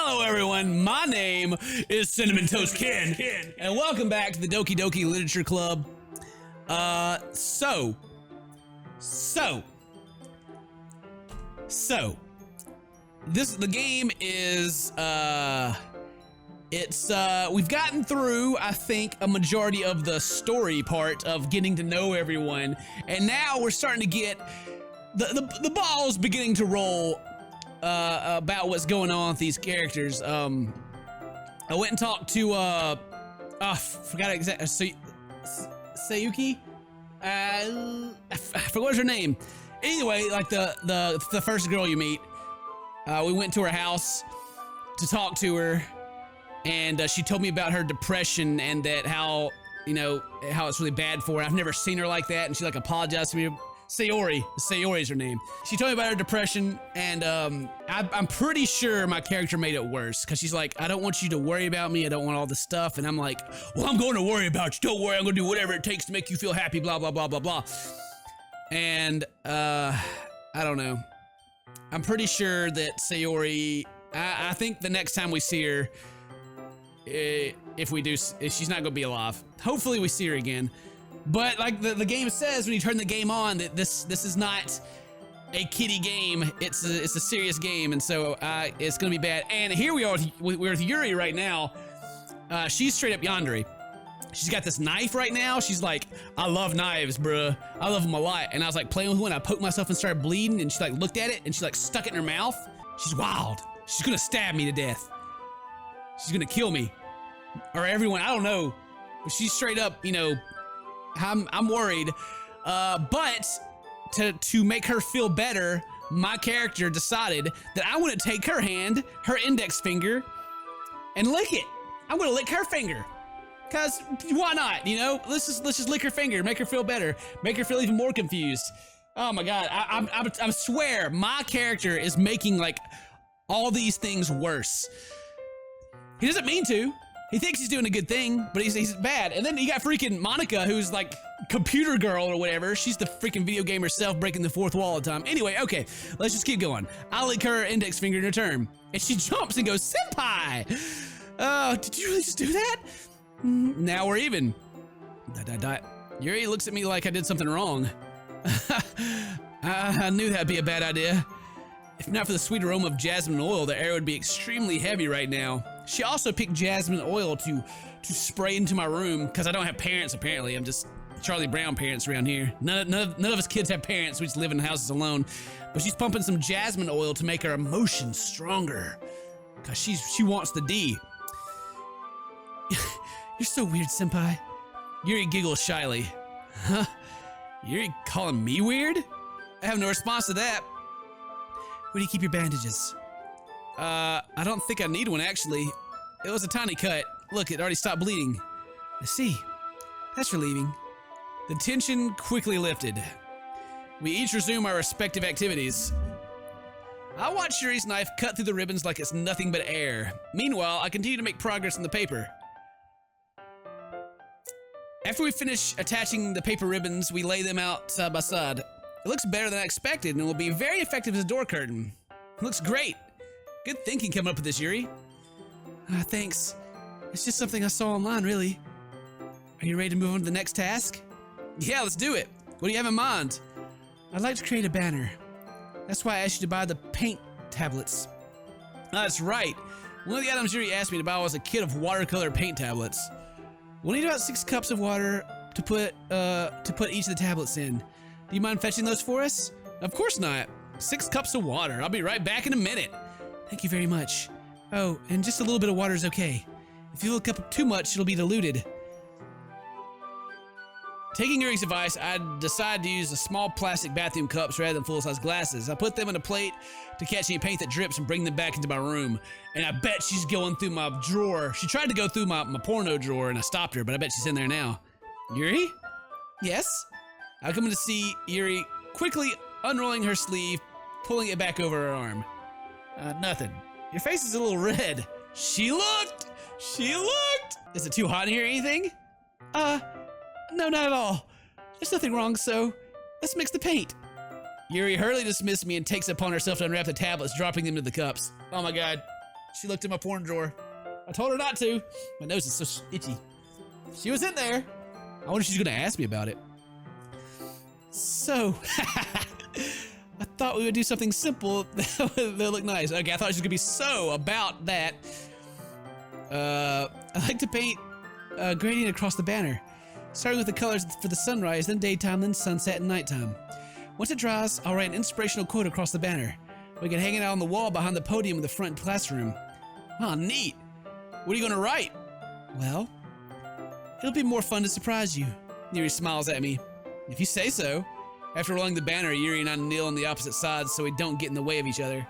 Hello everyone, my name is CinnamonToastKen, and welcome back to the Doki Doki Literature Club. So, the game is, we've gotten through, I think, a majority of the story part of getting to know everyone, and now we're starting to get the balls beginning to roll about what's going on with these characters. I went and talked to forgot exactly Sayuki. I forgot her name. Anyway, like the first girl you meet, we went to her house to talk to her, and she told me about her depression and that how it's really bad for her. I've never seen her like that, and she like apologized to me. Sayori's her name. She told me about her depression, and I'm pretty sure my character made it worse, because she's like, I don't want you to worry about me, I don't want all this stuff, and I'm like, well, I'm going to worry about you, don't worry, I'm going to do whatever it takes to make you feel happy, blah, blah, blah, blah, blah. And, I don't know. I'm pretty sure that Sayori, I think the next time we see her, if she's not going to be alive. Hopefully we see her again. But like the game says when you turn the game on, that this is not a kiddie game. It's a serious game, and so it's gonna be bad. And here we are we're with Yuri right now. She's straight up yandere. She's got this knife right now. She's like, I love knives, bruh. I love them a lot. And I was like playing with one. I poked myself and started bleeding, and she like looked at it and she like stuck it in her mouth. She's wild. She's gonna stab me to death. She's gonna kill me or everyone. I don't know. But she's straight up, I'm worried, but to make her feel better, my character decided that I want to take her hand, her index finger, and lick it. I'm going to lick her finger, cause why not? Let's just lick her finger, make her feel better, make her feel even more confused. Oh my god, I swear my character is making like all these things worse. He doesn't mean to. He thinks he's doing a good thing, but he's bad. And then you got freaking Monika, who's like computer girl or whatever. She's the freaking video game herself, breaking the fourth wall all the time. Anyway, okay, let's just keep going. I lick her index finger in return, and she jumps and goes, "Senpai! Oh, did you really just do that? Now we're even." Yuri looks at me like I did something wrong. I knew that'd be a bad idea. If not for the sweet aroma of jasmine oil, the air would be extremely heavy right now. She also picked jasmine oil to spray into my room, because I don't have parents, apparently. I'm just Charlie Brown parents around here. None of us kids have parents. We just live in houses alone. But she's pumping some jasmine oil to make her emotions stronger, because she wants the D. You're so weird, senpai. Yuri giggles shyly. Huh? Yuri calling me weird? I have no response to that. Where do you keep your bandages? I don't think I need one, actually. It was a tiny cut. Look, it already stopped bleeding. I see. That's relieving. The tension quickly lifted. We each resume our respective activities. I watch Yuri's knife cut through the ribbons like it's nothing but air. Meanwhile, I continue to make progress on the paper. After we finish attaching the paper ribbons, we lay them out side by side. It looks better than I expected, and will be very effective as a door curtain. It looks great. Good thinking coming up with this, Yuri. Thanks. It's just something I saw online, really. Are you ready to move on to the next task? Yeah, let's do it. What do you have in mind? I'd like to create a banner. That's why I asked you to buy the paint tablets. That's right. One of the items Yuri asked me to buy was a kit of watercolor paint tablets. We'll need about 6 cups of water to put each of the tablets in. Do you mind fetching those for us? Of course not. 6 cups of water. I'll be right back in a minute. Thank you very much. Oh, and just a little bit of water is okay. If you look up too much, it'll be diluted. Taking Yuri's advice, I decided to use the small plastic bathroom cups rather than full-size glasses. I put them in a plate to catch any paint that drips and bring them back into my room. And I bet she's going through my drawer. She tried to go through my porno drawer, and I stopped her, but I bet she's in there now. Yuri? Yes? I come to see Yuri quickly unrolling her sleeve, pulling it back over her arm. Nothing. Your face is a little red. She looked! Is it too hot in here or anything? No, not at all. There's nothing wrong, so let's mix the paint. Yuri hurriedly dismissed me and takes it upon herself to unwrap the tablets, dropping them into the cups. Oh my god. She looked in my porn drawer. I told her not to. My nose is so itchy. She was in there. I wonder if she's gonna ask me about it. So, I thought we would do something simple that would look nice. Okay, I thought she was gonna be so about that. I like to paint a gradient across the banner, starting with the colors for the sunrise, then daytime, then sunset, and nighttime. Once it dries, I'll write an inspirational quote across the banner. We can hang it out on the wall behind the podium in the front classroom. Oh, neat. What are you gonna write? Well, it'll be more fun to surprise you. Yuri smiles at me. If you say so. After rolling the banner, Yuri and I kneel on the opposite sides so we don't get in the way of each other.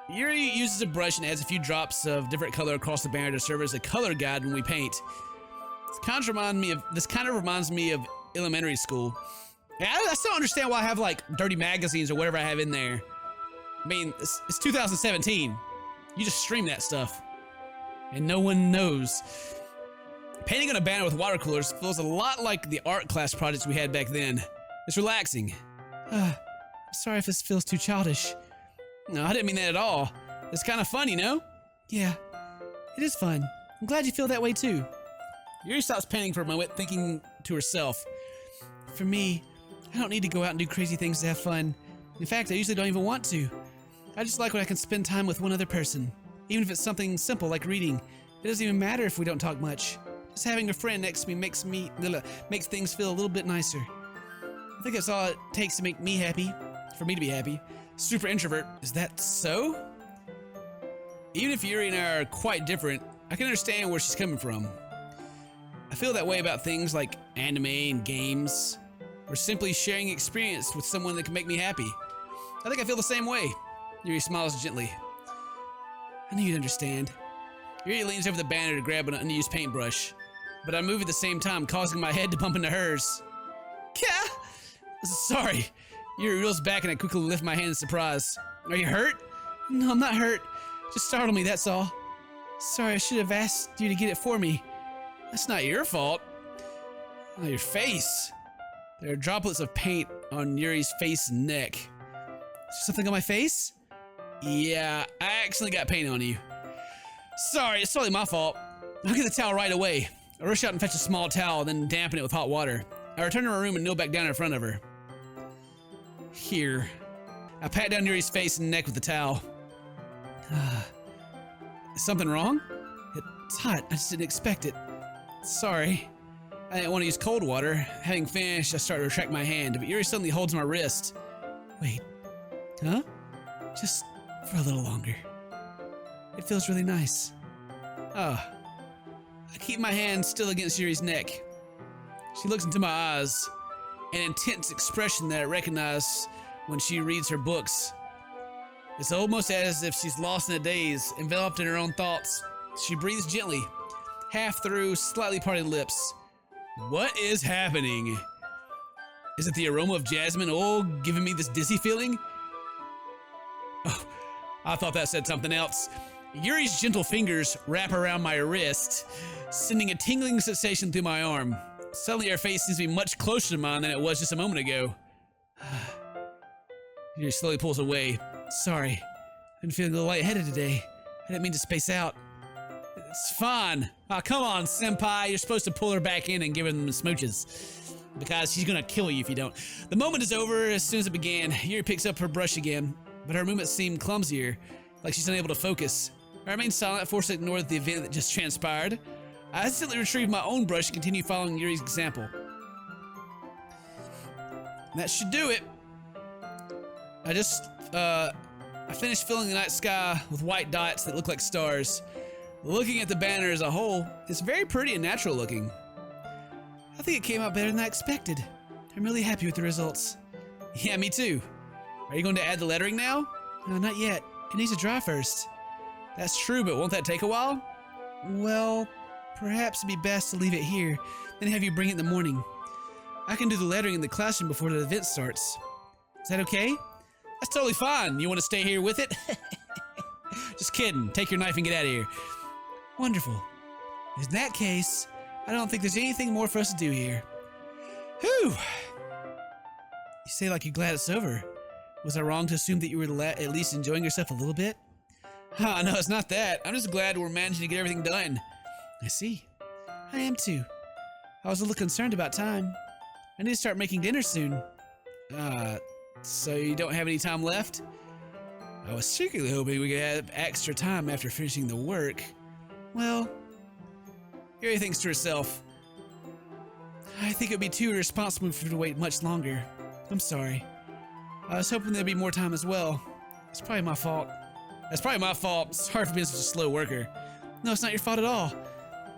Yuri uses a brush and adds a few drops of different color across the banner to serve as a color guide when we paint. This kind of reminds me of elementary school. Yeah, I still don't understand why I have like dirty magazines or whatever I have in there. I mean, it's 2017. You just stream that stuff. And no one knows. Painting on a banner with watercolors feels a lot like the art class projects we had back then. It's relaxing. I'm sorry if this feels too childish. No, I didn't mean that at all. It's kind of fun, you know? Yeah, it is fun. I'm glad you feel that way too. Yuri stops painting for a moment, thinking to herself. For me, I don't need to go out and do crazy things to have fun. In fact, I usually don't even want to. I just like when I can spend time with one other person. Even if it's something simple like reading. It doesn't even matter if we don't talk much. Just having a friend next to me makes things feel a little bit nicer. I think that's all it takes to make me happy. For me to be happy. Super introvert. Is that so? Even if Yuri and I are quite different, I can understand where she's coming from. I feel that way about things like anime and games, or simply sharing experience with someone that can make me happy. I think I feel the same way. Yuri smiles gently. I knew you'd understand. Yuri leans over the banner to grab an unused paintbrush, but I move at the same time, causing my head to bump into hers. Kah! Sorry. Yuri reels back and I quickly lift my hand in surprise. Are you hurt? No, I'm not hurt. Just startled me, that's all. Sorry, I should have asked you to get it for me. That's not your fault. Oh, your face. There are droplets of paint on Yuri's face and neck. Is there something on my face? Yeah, I accidentally got paint on you. Sorry, it's totally my fault. I'll get the towel right away. I rush out and fetch a small towel, then dampen it with hot water. I return to my room and kneel back down in front of her. Here. I pat down Yuri's face and neck with the towel. Is something wrong? It's hot. I just didn't expect it. Sorry. I didn't want to use cold water. Having finished, I start to retract my hand, but Yuri suddenly holds my wrist. Wait. Huh? Just for a little longer. It feels really nice. I keep my hand still against Yuri's neck. She looks into my eyes, an intense expression that I recognize when she reads her books. It's almost as if she's lost in a daze, enveloped in her own thoughts. She breathes gently, half through slightly parted lips. What is happening? Is it the aroma of jasmine oil giving me this dizzy feeling? Oh, I thought that said something else. Yuri's gentle fingers wrap around my wrist, sending a tingling sensation through my arm. Suddenly her face seems to be much closer to mine than it was just a moment ago. Yuri slowly pulls away. Sorry, I've been feeling a little lightheaded today. I didn't mean to space out. It's fine. Oh, come on, senpai. You're supposed to pull her back in and give her them smooches. Because she's gonna kill you if you don't. The moment is over as soon as it began. Yuri picks up her brush again, but her movements seem clumsier, like she's unable to focus. I remain silent, forced to ignore the event that just transpired. I instantly retrieve my own brush and continue following Yuri's example. That should do it. I finished filling the night sky with white dots that look like stars. Looking at the banner as a whole, it's very pretty and natural looking. I think it came out better than I expected. I'm really happy with the results. Yeah, me too. Are you going to add the lettering now? Not yet. It needs to dry first. That's true, but won't that take a while? Well, perhaps it'd be best to leave it here, then have you bring it in the morning. I can do the lettering in the classroom before the event starts. Is that okay? That's totally fine. You want to stay here with it? Just kidding. Take your knife and get out of here. Wonderful. In that case, I don't think there's anything more for us to do here. Whew. You say like you're glad it's over. Was I wrong to assume that you were at least enjoying yourself a little bit? Huh, no, it's not that. I'm just glad we're managing to get everything done. I see. I am too. I was a little concerned about time. I need to start making dinner soon. So you don't have any time left? I was secretly hoping we could have extra time after finishing the work. Well, Yuri thinks to herself, I think it would be too irresponsible for you to wait much longer. I'm sorry. I was hoping there'd be more time as well. It's probably my fault. That's probably my fault. Sorry for being such a slow worker. No, it's not your fault at all.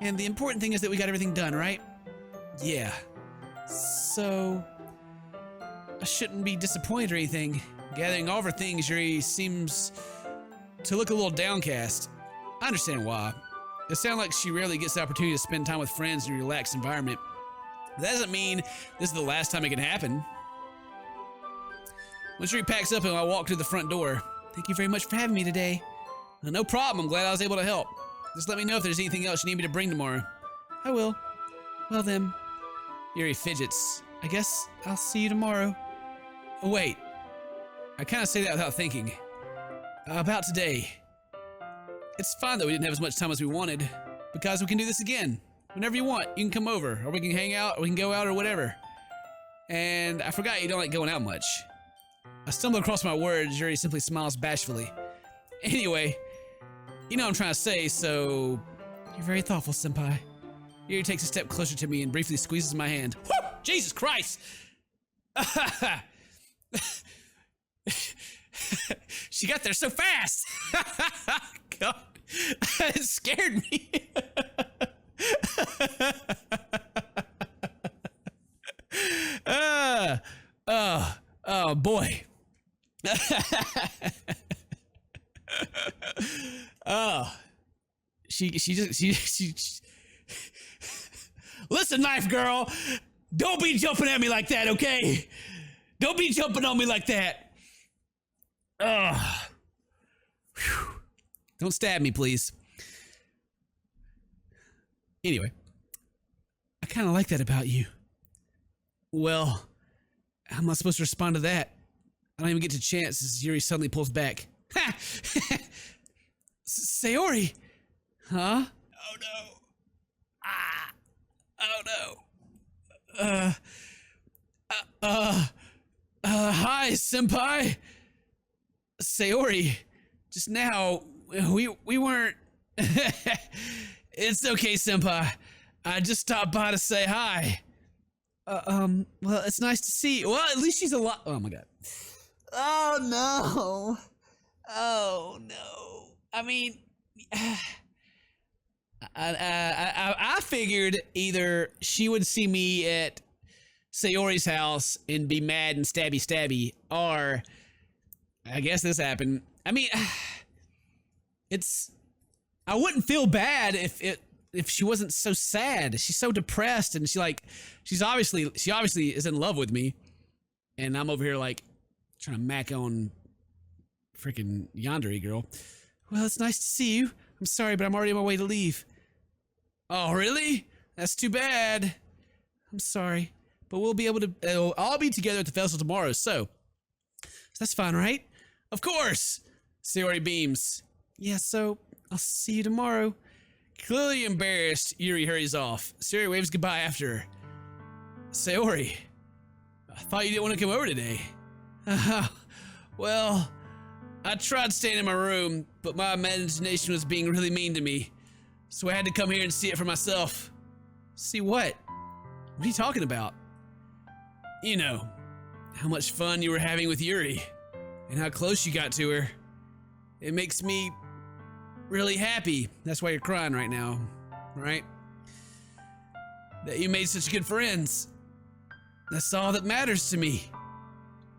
And the important thing is that we got everything done, right? Yeah. So, I shouldn't be disappointed or anything. Gathering all of her things, Yuri seems to look a little downcast. I understand why. It sounds like she rarely gets the opportunity to spend time with friends in a relaxed environment. That doesn't mean this is the last time it can happen. When Yuri packs up and I walk to the front door, thank you very much for having me today. No problem, I'm glad I was able to help. Just let me know if there's anything else you need me to bring tomorrow. I will. Well then. Yuri fidgets. I guess I'll see you tomorrow. Oh wait. I kind of say that without thinking. About today. It's fine that we didn't have as much time as we wanted, because we can do this again. Whenever you want, you can come over, or we can hang out, or we can go out, or whatever. And I forgot you don't like going out much. I stumble across my words, Yuri simply smiles bashfully. Anyway, you know what I'm trying to say, so... You're very thoughtful, senpai. Yuri takes a step closer to me and briefly squeezes my hand. Woo! Jesus Christ! She got there so fast! God, it scared me. Oh boy. Oh, she listen, knife girl, don't be jumping at me like that, okay? Don't be jumping on me like that. Don't stab me, please. Anyway, I kind of like that about you. Well, how am I supposed to respond to that? I don't even get a chance as Yuri suddenly pulls back. Ha! Sayori! Huh? Oh no. Ah! Oh no. Hi, senpai! Sayori, just now, we weren't... It's okay, senpai. I just stopped by to say hi. Well, it's nice to see you. Well, at least she's alive. Oh my god. Oh no. Oh no. I mean, I figured either she would see me at Sayori's house and be mad and stabby, or I guess this happened. I mean, I wouldn't feel bad if she wasn't so sad. She's so depressed, and she obviously is in love with me, and I'm over here like trying to mac on freaking Yandere girl. Well, it's nice to see you. I'm sorry, but I'm already on my way to leave. Oh, really? That's too bad. I'm sorry, but we'll be able to. I'll be together at the festival tomorrow, so that's fine, right? Of course. Sayori beams. Yeah, so I'll see you tomorrow. Clearly embarrassed, Yuri hurries off. Sayori waves goodbye after her. Sayori, I thought you didn't want to come over today. Well, I tried staying in my room, but my imagination was being really mean to me. So I had to come here and see it for myself. See what? What are you talking about? You know, how much fun you were having with Yuri, and how close you got to her. It makes me really happy. That's why you're crying right now, right? That you made such good friends. That's all that matters to me.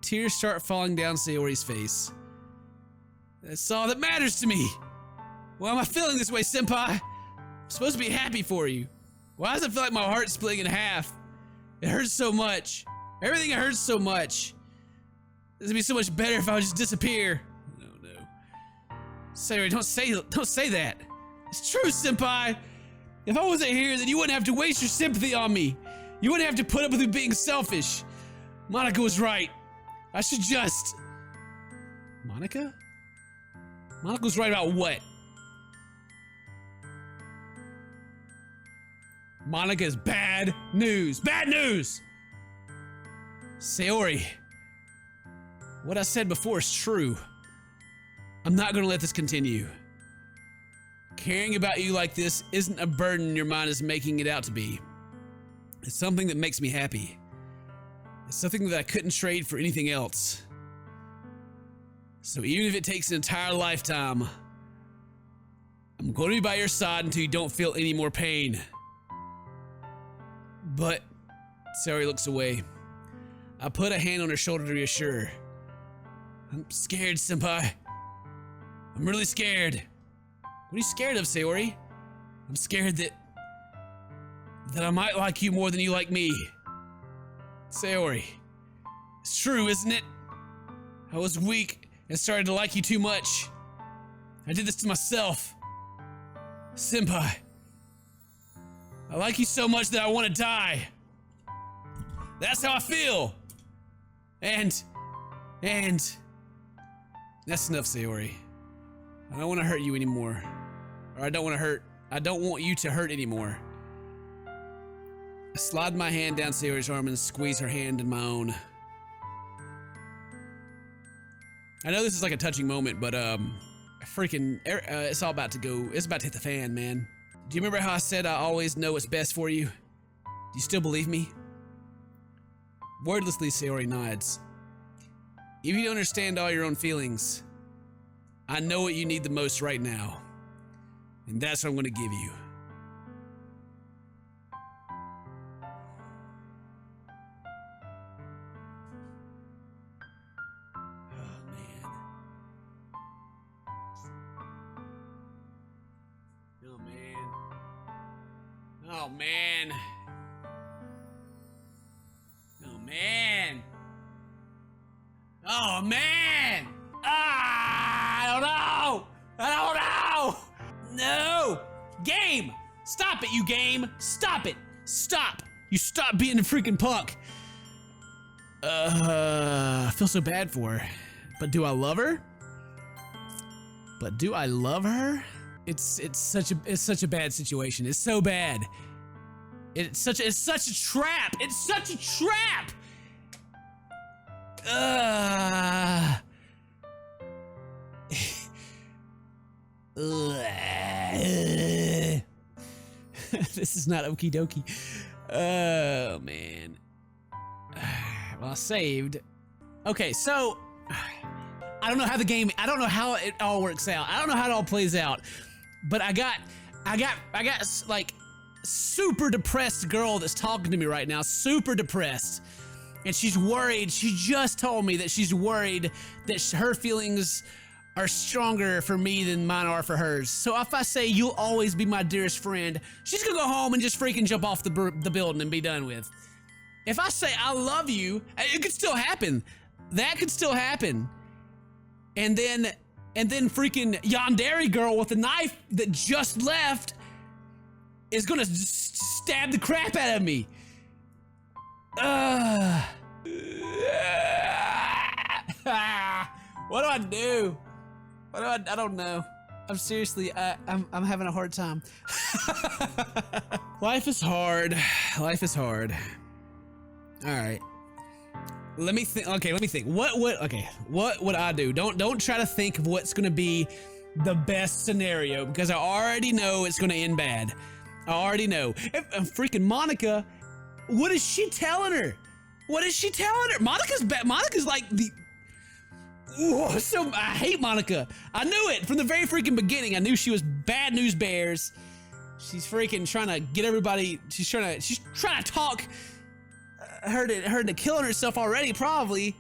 Tears start falling down Sayori's face. That's all that matters to me. Why am I feeling this way, senpai? I'm supposed to be happy for you. Why does it feel like my heart's splitting in half? It hurts so much. Everything hurts so much. This would be so much better if I would just disappear. No. Sayori, don't say that. It's true, senpai. If I wasn't here, then you wouldn't have to waste your sympathy on me. You wouldn't have to put up with me being selfish. Monika was right. I should just... Monika? Monika's right about what? Monika is bad news. Bad news! Sayori, what I said before is true. I'm not gonna let this continue. Caring about you like this isn't a burden your mind is making it out to be. It's something that makes me happy. It's something that I couldn't trade for anything else. So even if it takes an entire lifetime, I'm going to be by your side until you don't feel any more pain. But, Sayori looks away. I put a hand on her shoulder to reassure. I'm scared, senpai. I'm really scared. What are you scared of, Sayori? I'm scared that I might like you more than you like me. Sayori, it's true, isn't it? I was weak and started to like you too much. I did this to myself. Senpai, I like you so much that I want to die. That's how I feel. And that's enough, Sayori. I don't want to hurt you anymore. Or I don't want you to hurt anymore. I slide my hand down Sayori's arm and squeeze her hand in my own. I know this is like a touching moment, but it's all about to go. It's about to hit the fan, man. Do you remember how I said I always know what's best for you? Do you still believe me? Wordlessly, Sayori nods. Even if you don't understand all your own feelings, I know what you need the most right now. And that's what I'm going to give you. Oh man. Oh man. Oh man. I don't know. No. Game. Stop it, you game. Stop it. Stop. You stop being a freaking punk. I feel so bad for her. But do I love her? It's such a bad situation. It's so bad. It's such a trap. It's such a trap. This is not okie dokie. Oh man. Well, I saved. Okay, so I don't know how it all works out. I don't know how it all plays out. But I got like super depressed girl that's talking to me right now, super depressed. And she's worried. She just told me that she's worried that her feelings are stronger for me than mine are for hers. So if I say you'll always be my dearest friend, she's gonna go home and just freaking jump off the building and be done with. If I say I love you, it could still happen. That could still happen. And then freaking yandere girl with the knife that just left is gonna stab the crap out of me. What do I do? I don't know. I'm seriously, I'm having a hard time. Life is hard. Life is hard. All right. Let me think. Okay, let me think. What would I do? Don't try to think of what's gonna be the best scenario, because I already know it's gonna end bad. I already know. If freaking Monika, what is she telling her? What is she telling her? Monika's like the. Ooh, I hate Monika. I knew it from the very freaking beginning. I knew she was bad news bears. She's freaking trying to get everybody. She's trying to talk her to killing herself already, probably.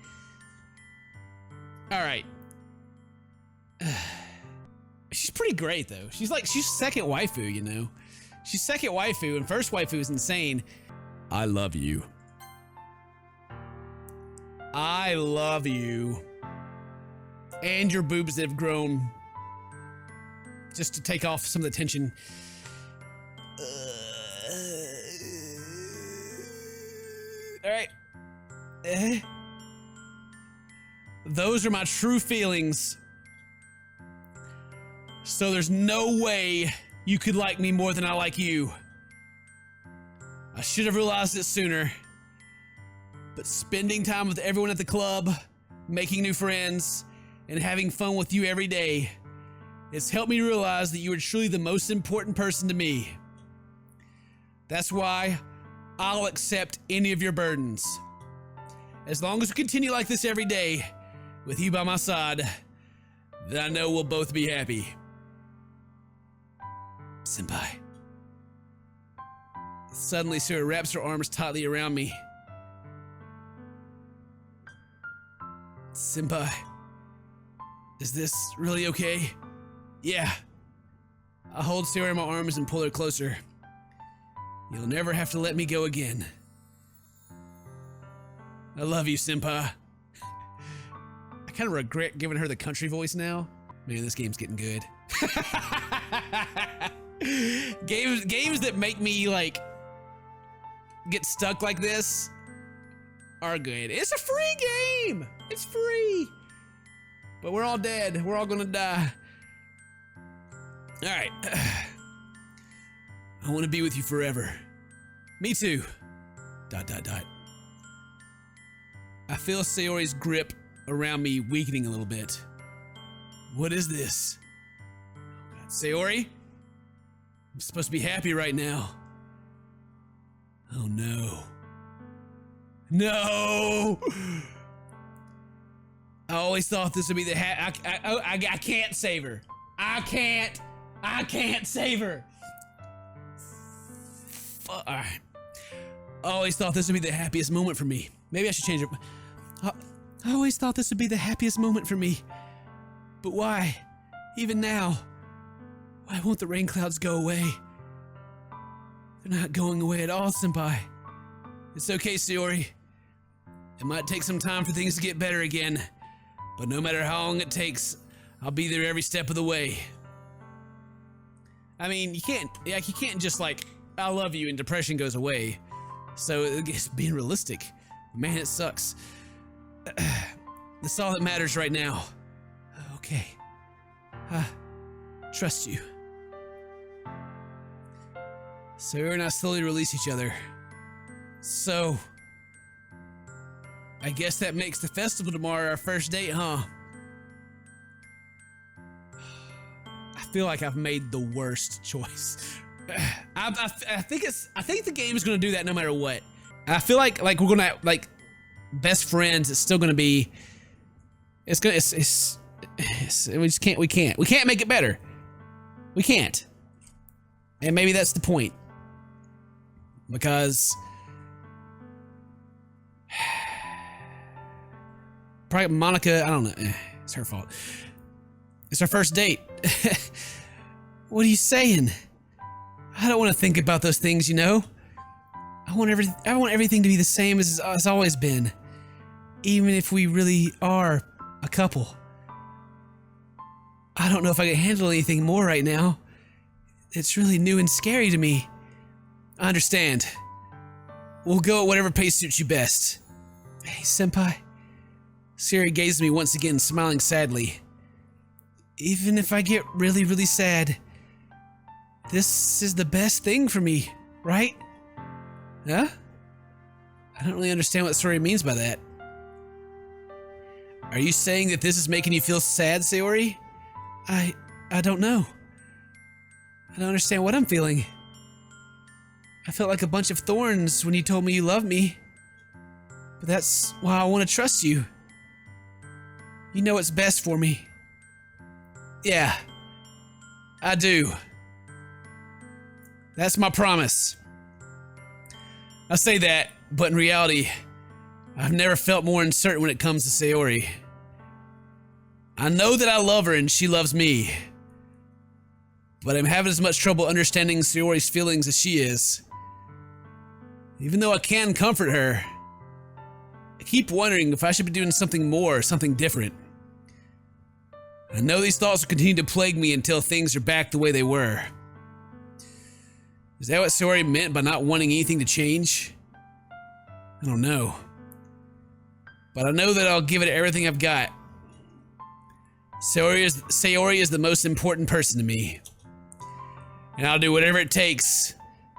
All right. She's pretty great though. She's second waifu, you know. She's second waifu, and first waifu is insane. I love you. I love you. And your boobs that have grown. Just to take off some of the tension. All right. Those are my true feelings. So there's no way you could like me more than I like you. I should have realized it sooner. But spending time with everyone at the club, making new friends, and having fun with you every day, it's helped me realize that you are truly the most important person to me. That's why I'll accept any of your burdens. As long as we continue like this every day, with you by my side, then I know we'll both be happy. Senpai. Suddenly, Sayori wraps her arms tightly around me. Senpai, is this really okay? Yeah. I hold Sayori in my arms and pull her closer. You'll never have to let me go again. I love you, Senpai. I kind of regret giving her the country voice now. Man, this game's getting good. Games that make me like get stuck like this are good. It's a free game. It's free. But we're all dead. We're all gonna die. All right. I want to be with you forever. Me too. ... I feel Sayori's grip around me weakening a little bit. What is this? Oh God. Sayori? I'm supposed to be happy right now. Oh no. No! I always thought this would be the I can't save her. I can't save her. Alright. I always thought this would be the happiest moment for me. Maybe I should change it. I always thought this would be the happiest moment for me. But why? Even now? Why won't the rain clouds go away? They're not going away at all, Senpai. It's okay, Sayori. It might take some time for things to get better again, but no matter how long it takes, I'll be there every step of the way. I mean, you can't just like, I love you and depression goes away. So it's being realistic. Man, it sucks. That's all that matters right now. Okay. I trust you. Sayori and I slowly release each other. So, I guess that makes the festival tomorrow our first date, huh? I feel like I've made the worst choice. I think the game's gonna do that no matter what. I feel like we're gonna like best friends. It's still gonna be. We can't make it better. We can't. And maybe that's the point. Because probably Monika, I don't know. It's her fault. It's our first date. What are you saying? I don't want to think about those things, you know? I want everything to be the same as it's always been. Even if we really are a couple. I don't know if I can handle anything more right now. It's really new and scary to me. I understand. We'll go at whatever pace suits you best. Hey, Senpai. Sayori gazed at me once again, smiling sadly. Even if I get really, really sad, this is the best thing for me, right? Huh? I don't really understand what Sayori means by that. Are you saying that this is making you feel sad, Sayori? I don't know. I don't understand what I'm feeling. I felt like a bunch of thorns when you told me you loved me. But that's why I want to trust you. You know what's best for me. Yeah, I do. That's my promise. I say that, but in reality, I've never felt more uncertain when it comes to Sayori. I know that I love her and she loves me. But I'm having as much trouble understanding Sayori's feelings as she is. Even though I can comfort her, I keep wondering if I should be doing something more, something different. I know these thoughts will continue to plague me until things are back the way they were. Is that what Sayori meant by not wanting anything to change? I don't know. But I know that I'll give it everything I've got. Sayori is the most important person to me. And I'll do whatever it takes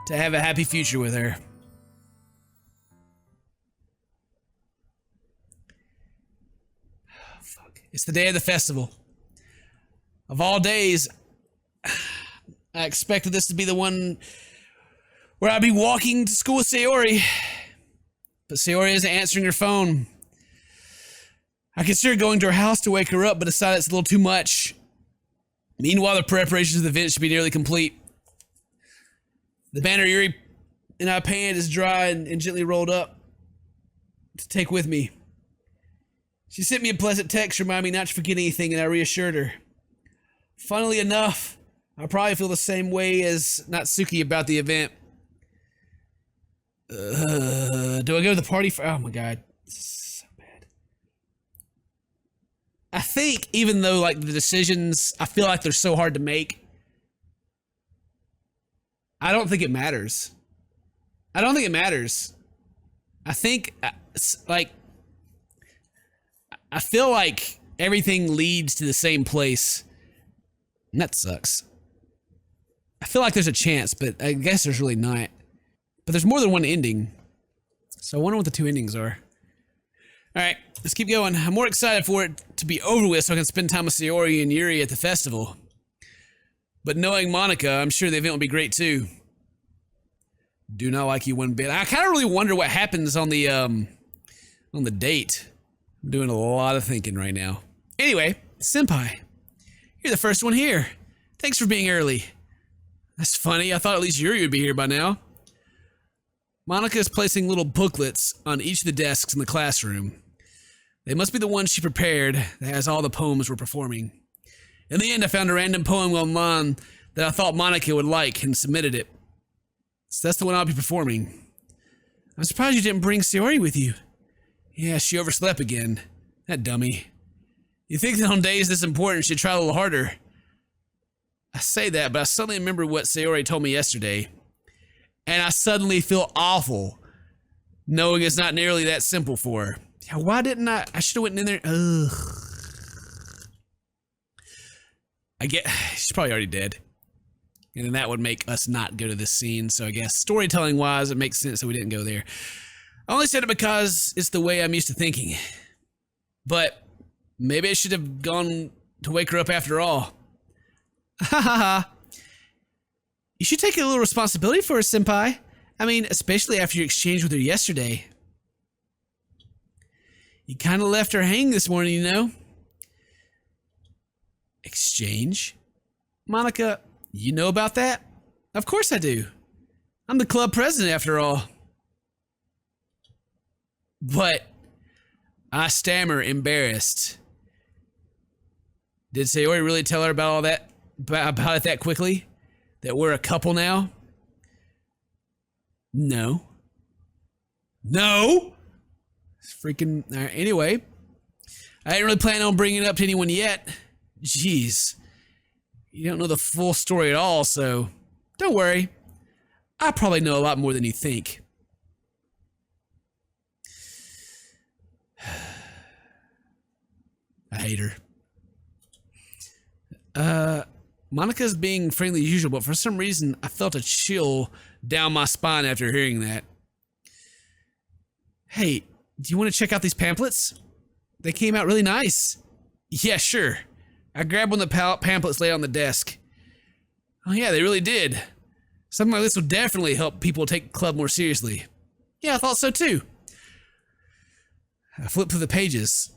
to have a happy future with her. Fuck. It's the day of the festival. Of all days, I expected this to be the one where I'd be walking to school with Sayori. But Sayori isn't answering her phone. I considered going to her house to wake her up, but decided it's a little too much. Meanwhile, the preparations of the event should be nearly complete. The banner Yuri and I painted is dry and gently rolled up to take with me. She sent me a pleasant text reminding me not to forget anything, and I reassured her. Funnily enough, I probably feel the same way as Natsuki about the event. Do I go to the party for... Oh my god. So bad. I think even though like the decisions, I feel like they're so hard to make, I don't think it matters. I don't think it matters. I think like I feel like everything leads to the same place. And that sucks. I feel like there's a chance, but I guess there's really not. But there's more than one ending. So I wonder what the two endings are. Alright, let's keep going. I'm more excited for it to be over with so I can spend time with Sayori and Yuri at the festival. But knowing Monika, I'm sure the event will be great too. Do not like you one bit. I kind of really wonder what happens on the date. I'm doing a lot of thinking right now. Anyway, Senpai, you're the first one here. Thanks for being early. That's funny. I thought at least Yuri would be here by now. Monika is placing little booklets on each of the desks in the classroom. They must be the ones she prepared that has all the poems we're performing. In the end, I found a random poem online that I thought Monika would like and submitted it. So that's the one I'll be performing. I'm surprised you didn't bring Sayori with you. Yeah, she overslept again. That dummy. You think that on days this important she'd try a little harder. I say that, but I suddenly remember what Sayori told me yesterday. And I suddenly feel awful, knowing it's not nearly that simple for her. Yeah, why didn't I should have went in there. Ugh. She's probably already dead. And then that would make us not go to this scene. So I guess storytelling wise, it makes sense that we didn't go there. I only said it because it's the way I'm used to thinking. But maybe I should have gone to wake her up after all. Ha ha ha. You should take a little responsibility for her, Senpai. I mean, especially after your exchange with her yesterday. You kind of left her hanging this morning, you know? Exchange? Monika, you know about that? Of course I do. I'm the club president after all. But I stammer, embarrassed. Did Sayori really tell her about all that? About it that quickly? That we're a couple now? No. No! It's freaking... Anyway. I ain't really planning on bringing it up to anyone yet. Jeez. You don't know the full story at all, so... Don't worry. I probably know a lot more than you think. I hate her. Monika's being friendly as usual, but for some reason, I felt a chill down my spine after hearing that. Hey, do you want to check out these pamphlets? They came out really nice. Yeah, sure. I grabbed one of the pamphlets laid on the desk. Oh yeah, they really did. Something like this will definitely help people take the club more seriously. Yeah, I thought so too. I flipped through the pages.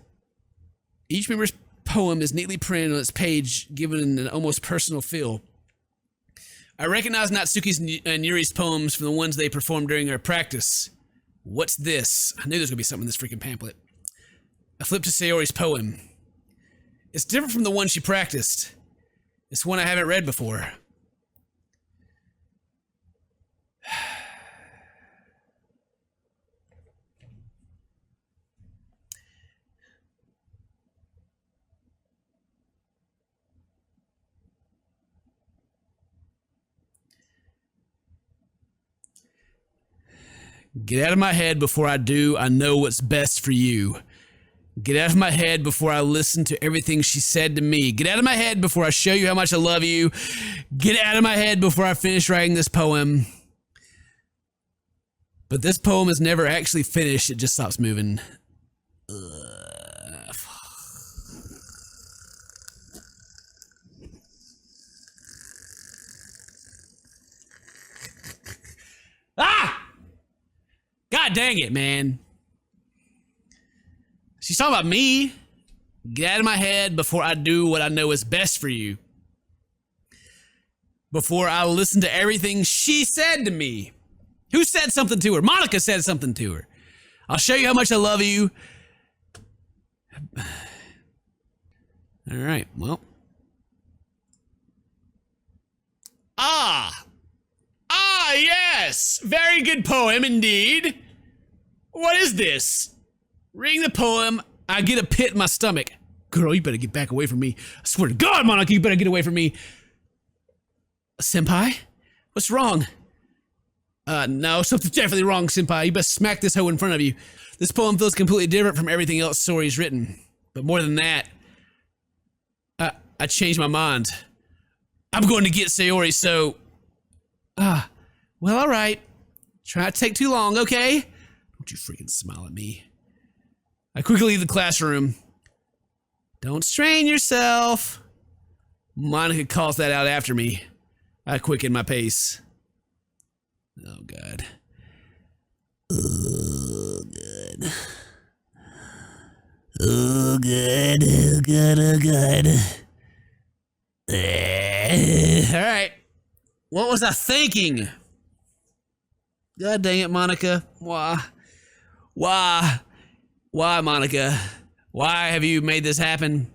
Each member's poem is neatly printed on its page, given an almost personal feel. I recognize Natsuki's and Yuri's poems from the ones they performed during our practice. What's this? I knew there was going to be something in this freaking pamphlet. I flipped to Sayori's poem. It's different from the one she practiced. It's one I haven't read before. Get out of my head before I do. I know what's best for you. Get out of my head before I listen to everything she said to me. Get out of my head before I show you how much I love you. Get out of my head before I finish writing this poem. But this poem is never actually finished. It just stops moving. Ah! God dang it, man. She's talking about me. Get out of my head before I do what I know is best for you. Before I listen to everything she said to me. Who said something to her? Monika said something to her. I'll show you how much I love you. All right, well. Ah, yes. Very good poem indeed. What is this? Reading the poem, I get a pit in my stomach. Girl, you better get back away from me. I swear to God, Monika, you better get away from me. Senpai? What's wrong? No, something's definitely wrong, Senpai. You best smack this hoe in front of you. This poem feels completely different from everything else Sayori's written. But more than that, I changed my mind. I'm going to get Sayori, so... well, all right. Try not to take too long, okay? Don't you freaking smile at me. I quickly leave the classroom. Don't strain yourself. Monika calls that out after me. I quicken my pace. Oh, God. Oh, God. Oh, God. Oh, God. Oh, God. All right. What was I thinking? God dang it, Monika. Why? Why, Monika? Why have you made this happen?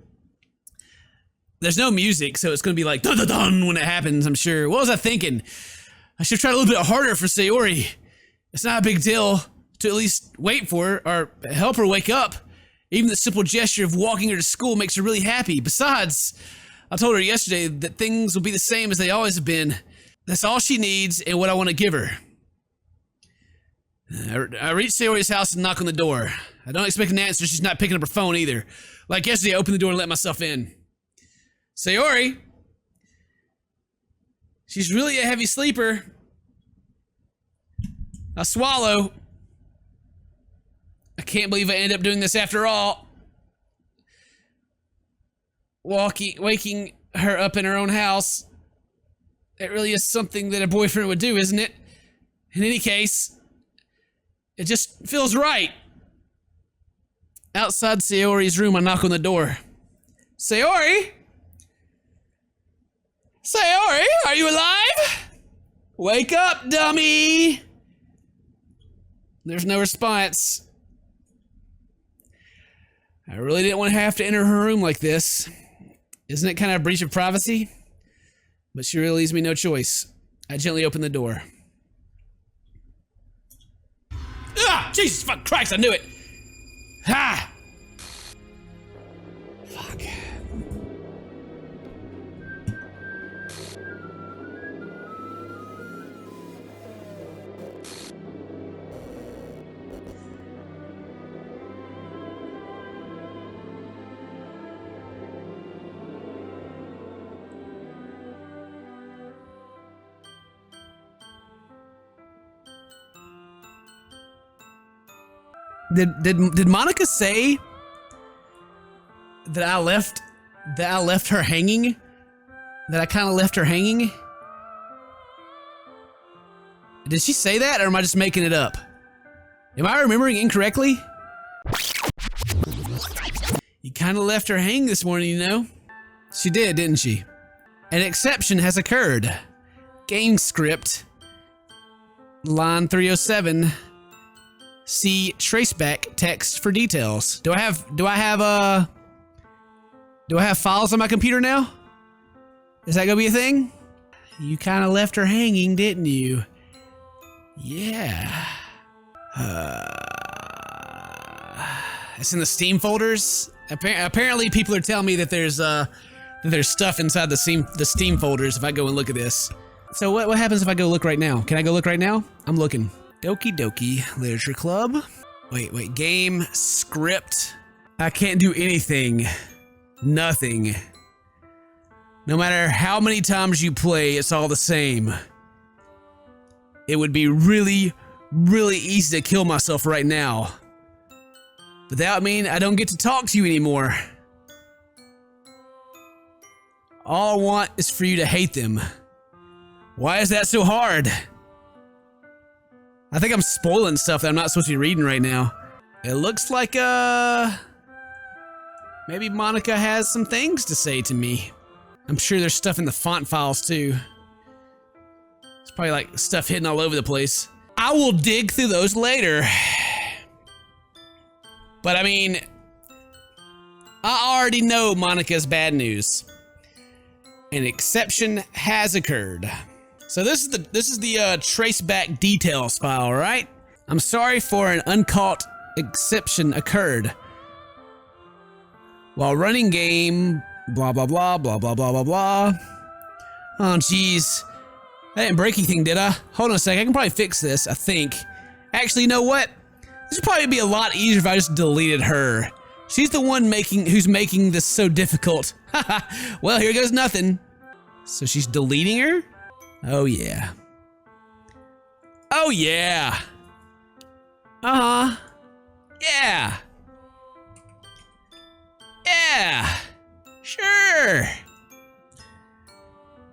There's no music, so it's going to be like dun-dun-dun when it happens, I'm sure. What was I thinking? I should try a little bit harder for Sayori. It's not a big deal to at least wait for her or help her wake up. Even the simple gesture of walking her to school makes her really happy. Besides, I told her yesterday that things will be the same as they always have been. That's all she needs and what I want to give her. I reach Sayori's house and knock on the door. I don't expect an answer. She's not picking up her phone either. Like yesterday, I opened the door and let myself in. Sayori? She's really a heavy sleeper. I swallow. I can't believe I ended up doing this after all. Waking her up in her own house. It really is something that a boyfriend would do, isn't it? In any case, it just feels right. Outside Sayori's room, I knock on the door. Sayori? Sayori, are you alive? Wake up, dummy! There's no response. I really didn't want to have to enter her room like this. Isn't it kind of a breach of privacy? But she really leaves me no choice. I gently open the door. Ah! Jesus fuck Christ, I knew it! Ha! Fuck. Did Monika say that I left her hanging? That I kind of left her hanging? Did she say that, or am I just making it up? Am I remembering incorrectly? You kind of left her hanging this morning, you know? She did, didn't she? An exception has occurred. Game script. Line 307. See traceback text for details. Do I have files on my computer now? Is that gonna be a thing? You kind of left her hanging, didn't you? Yeah. It's in the Steam folders. Apparently, people are telling me that there's stuff inside the Steam folders if I go and look at this. So what happens if I go look right now? Can I go look right now? I'm looking. Doki Doki Literature Club. Wait, game script. I can't do anything. Nothing. No matter how many times you play, it's all the same. It would be really, really easy to kill myself right now. But that would mean I don't get to talk to you anymore. All I want is for you to hate them. Why is that so hard? I think I'm spoiling stuff that I'm not supposed to be reading right now. It looks like, maybe Monika has some things to say to me. I'm sure there's stuff in the font files too. It's probably like stuff hidden all over the place. I will dig through those later. But I mean, I already know Monika's bad news. An exception has occurred. So this is the traceback details file, right? I'm sorry for an uncaught exception occurred. While running game, blah, blah, blah, blah, blah, blah, blah, blah. Oh, jeez. I didn't break anything, did I? Hold on a second, I can probably fix this, I think. Actually, you know what? This would probably be a lot easier if I just deleted her. She's the one who's making this so difficult. Well, here goes nothing. So she's deleting her? Oh, yeah. Oh, yeah. Uh-huh. Yeah. Yeah. Sure.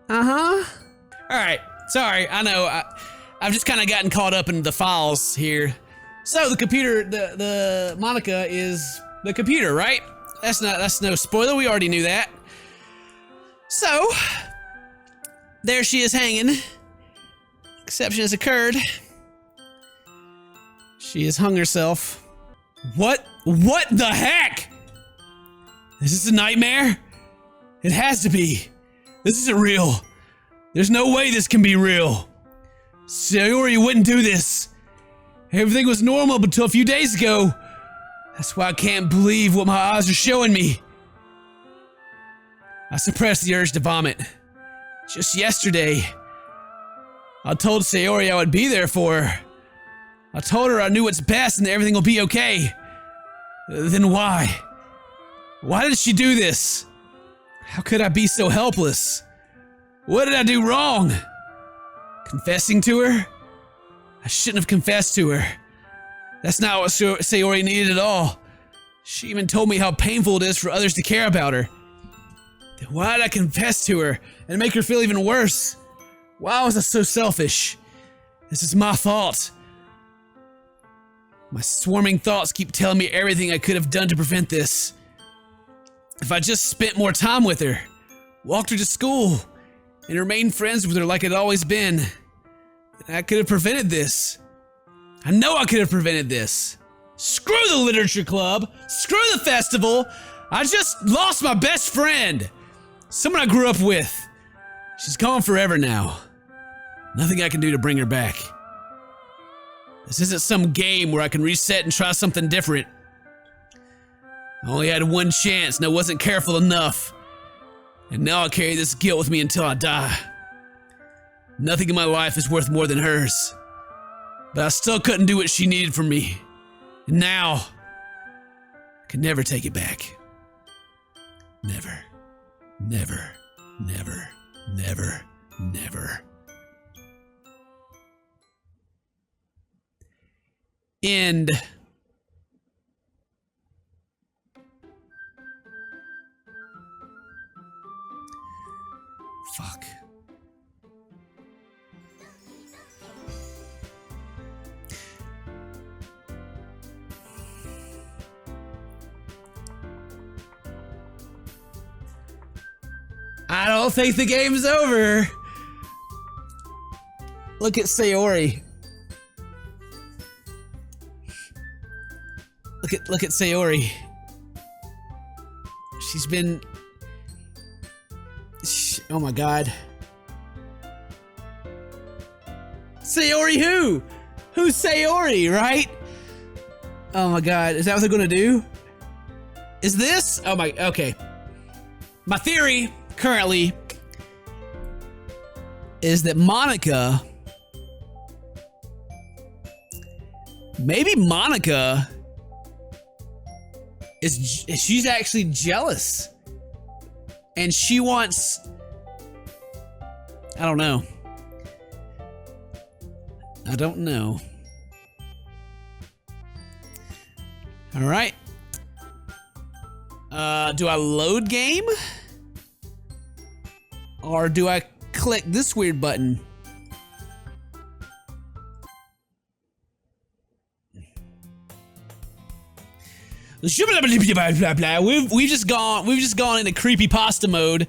Uh-huh. All right. Sorry. I know. I've just kind of gotten caught up in the files here. So the computer, the Monika is the computer, right? That's no spoiler. We already knew that. So there she is hanging. Exception has occurred. She has hung herself. What the heck? Is this a nightmare? It has to be. This isn't real. There's no way this can be real. Sayori wouldn't do this. Everything was normal until a few days ago. That's why I can't believe what my eyes are showing me. I suppressed the urge to vomit. Just yesterday, I told Sayori I would be there for her. I told her I knew what's best and that everything will be okay. Then why? Why did she do this? How could I be so helpless? What did I do wrong? Confessing to her? I shouldn't have confessed to her. That's not what Sayori needed at all. She even told me how painful it is for others to care about her. Then why did I confess to her and make her feel even worse? Why was I so selfish? This is my fault. My swarming thoughts keep telling me everything I could have done to prevent this. If I just spent more time with her, walked her to school, and remained friends with her like it had always been, then I could have prevented this. I know I could have prevented this. Screw the literature club. Screw the festival. I just lost my best friend. Someone I grew up with. She's gone forever now. Nothing I can do to bring her back. This isn't some game where I can reset and try something different. I only had one chance and I wasn't careful enough. And now I'll carry this guilt with me until I die. Nothing in my life is worth more than hers. But I still couldn't do what she needed from me. And now, I can never take it back. Never. Never. Never. Never. Never. End. Fuck. I don't think the game's over. Look at Sayori. Look at Sayori. She's been... Oh my god. Sayori who? Who's Sayori, right? Oh my god, is that what they're gonna do? Is this? Oh my, okay. My theory, currently, is that Monika... Maybe Monika she's actually jealous. And she wants... I don't know. I don't know. All right. Do I load game? Or do I click this weird button? We've just gone into creepypasta mode.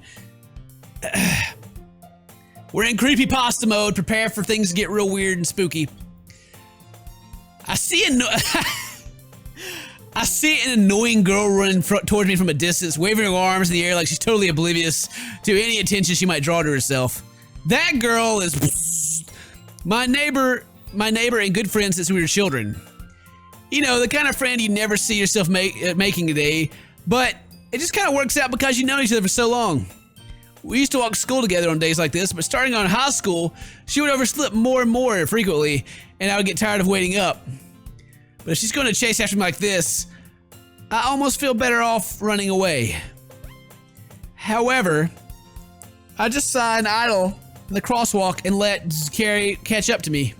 We're in creepypasta mode. Prepare for things to get real weird and spooky. I see an annoying girl running towards me from a distance, waving her arms in the air like she's totally oblivious to any attention she might draw to herself. That girl is my neighbor and good friend since we were children. You know, the kind of friend you never see yourself making today, but it just kind of works out because you know each other for so long. We used to walk to school together on days like this, but starting on high school, she would overslip more and more frequently, and I would get tired of waiting up. But if she's going to chase after me like this, I almost feel better off running away. However, I just sign idle in the crosswalk and let Carrie catch up to me.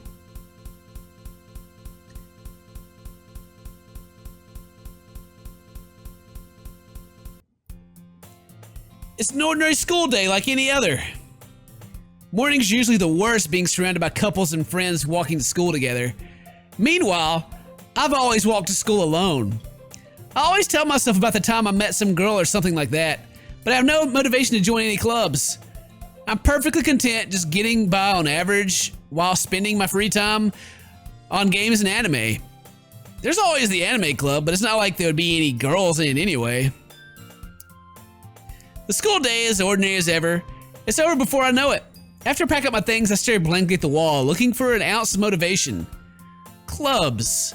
It's an ordinary school day like any other. Mornings are usually the worst, being surrounded by couples and friends walking to school together. Meanwhile, I've always walked to school alone. I always tell myself about the time I met some girl or something like that, but I have no motivation to join any clubs. I'm perfectly content just getting by on average while spending my free time on games and anime. There's always the anime club, but it's not like there would be any girls in it anyway. The school day is ordinary as ever. It's over before I know it. After I pack up my things, I stare blankly at the wall, looking for an ounce of motivation. Clubs.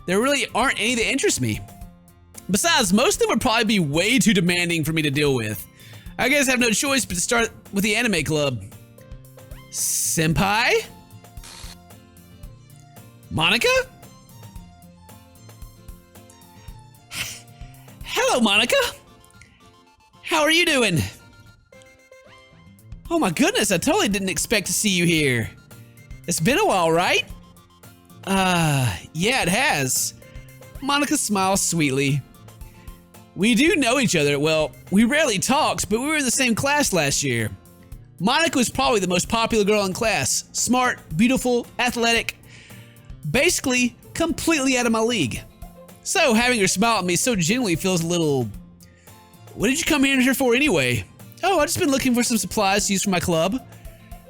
There really aren't any that interest me. Besides, most of them would probably be way too demanding for me to deal with. I guess I have no choice but to start with the anime club. Senpai? Monika? Hello, Monika. How are you doing? Oh my goodness, I totally didn't expect to see you here. It's been a while, right? Yeah, it has. Monika smiles sweetly. We do know each other. Well, we rarely talked, but we were in the same class last year. Monika was probably the most popular girl in class. Smart, beautiful, athletic. Basically, completely out of my league. So, having her smile at me so genuinely feels a little... What did you come in here for anyway? Oh, I've just been looking for some supplies to use for my club.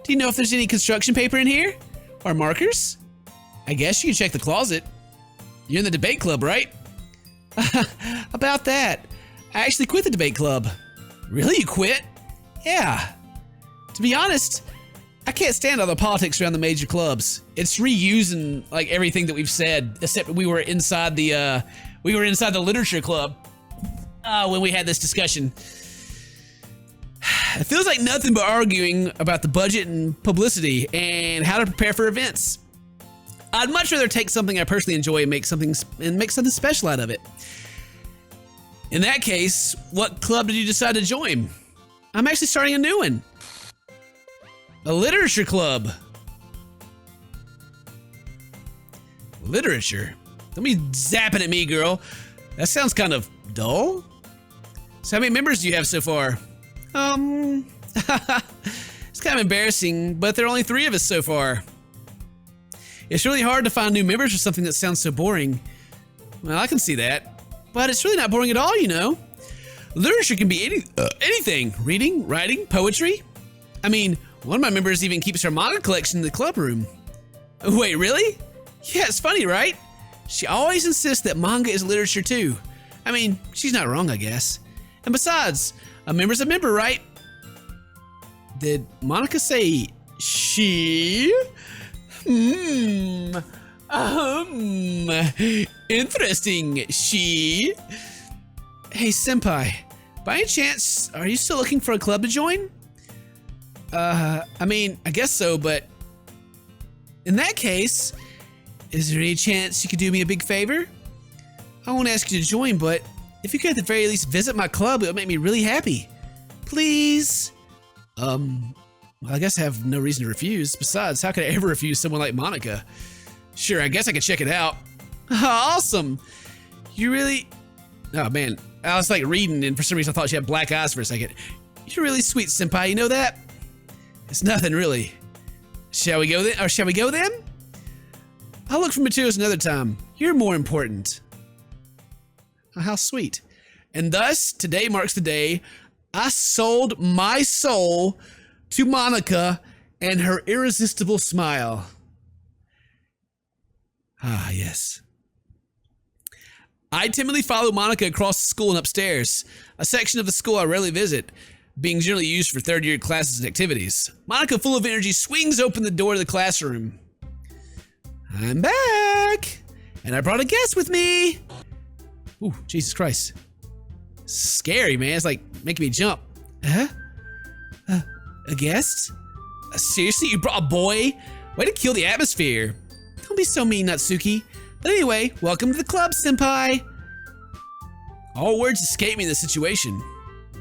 Do you know if there's any construction paper in here? Or markers? I guess you can check the closet. You're in the debate club, right? About that. I actually quit the debate club. Really? You quit? Yeah. To be honest, I can't stand all the politics around the major clubs. It's reusing like everything that we've said, except we were inside the literature club. When we had this discussion. It feels like nothing but arguing about the budget and publicity and how to prepare for events. I'd much rather take something I personally enjoy and make something special out of it. In that case, what club did you decide to join? I'm actually starting a new one. A literature club. Literature? Don't be zapping at me, girl. That sounds kind of dull. So how many members do you have so far? It's kind of embarrassing, but there are only 3 of us so far. It's really hard to find new members for something that sounds so boring. Well, I can see that, but it's really not boring at all, you know. Literature can be anything. Reading, writing, poetry. I mean, one of my members even keeps her manga collection in the club room. Wait, really? Yeah, it's funny, right? She always insists that manga is literature too. I mean, she's not wrong, I guess. And besides, a member's a member, right? Did Monika say she? Interesting. She? Hey, senpai. By any chance, are you still looking for a club to join? I mean, I guess so, but in that case, is there any chance you could do me a big favor? I won't ask you to join, but If you could at the very least visit my club, it would make me really happy. Please. Well, I guess I have no reason to refuse. Besides, how could I ever refuse someone like Monika? Sure, I guess I could check it out. Awesome. You really... Oh, man. I was like reading, and for some reason I thought she had black eyes for a second. You're really sweet, senpai. You know that? It's nothing, really. Shall we go then? Or shall we go then? I'll look for materials another time. You're more important. Oh, how sweet. And thus, today marks the day I sold my soul to Monika and her irresistible smile. Ah, yes. I timidly follow Monika across the school and upstairs, a section of the school I rarely visit, being generally used for third-year classes and activities. Monika, full of energy, swings open the door to the classroom. I'm back, and I brought a guest with me. Ooh, Jesus Christ. Scary, man. It's like making me jump. Huh? A guest? Seriously, you brought a boy? Way to kill the atmosphere. Don't be so mean, Natsuki. But anyway, welcome to the club, senpai. All words escape me in this situation.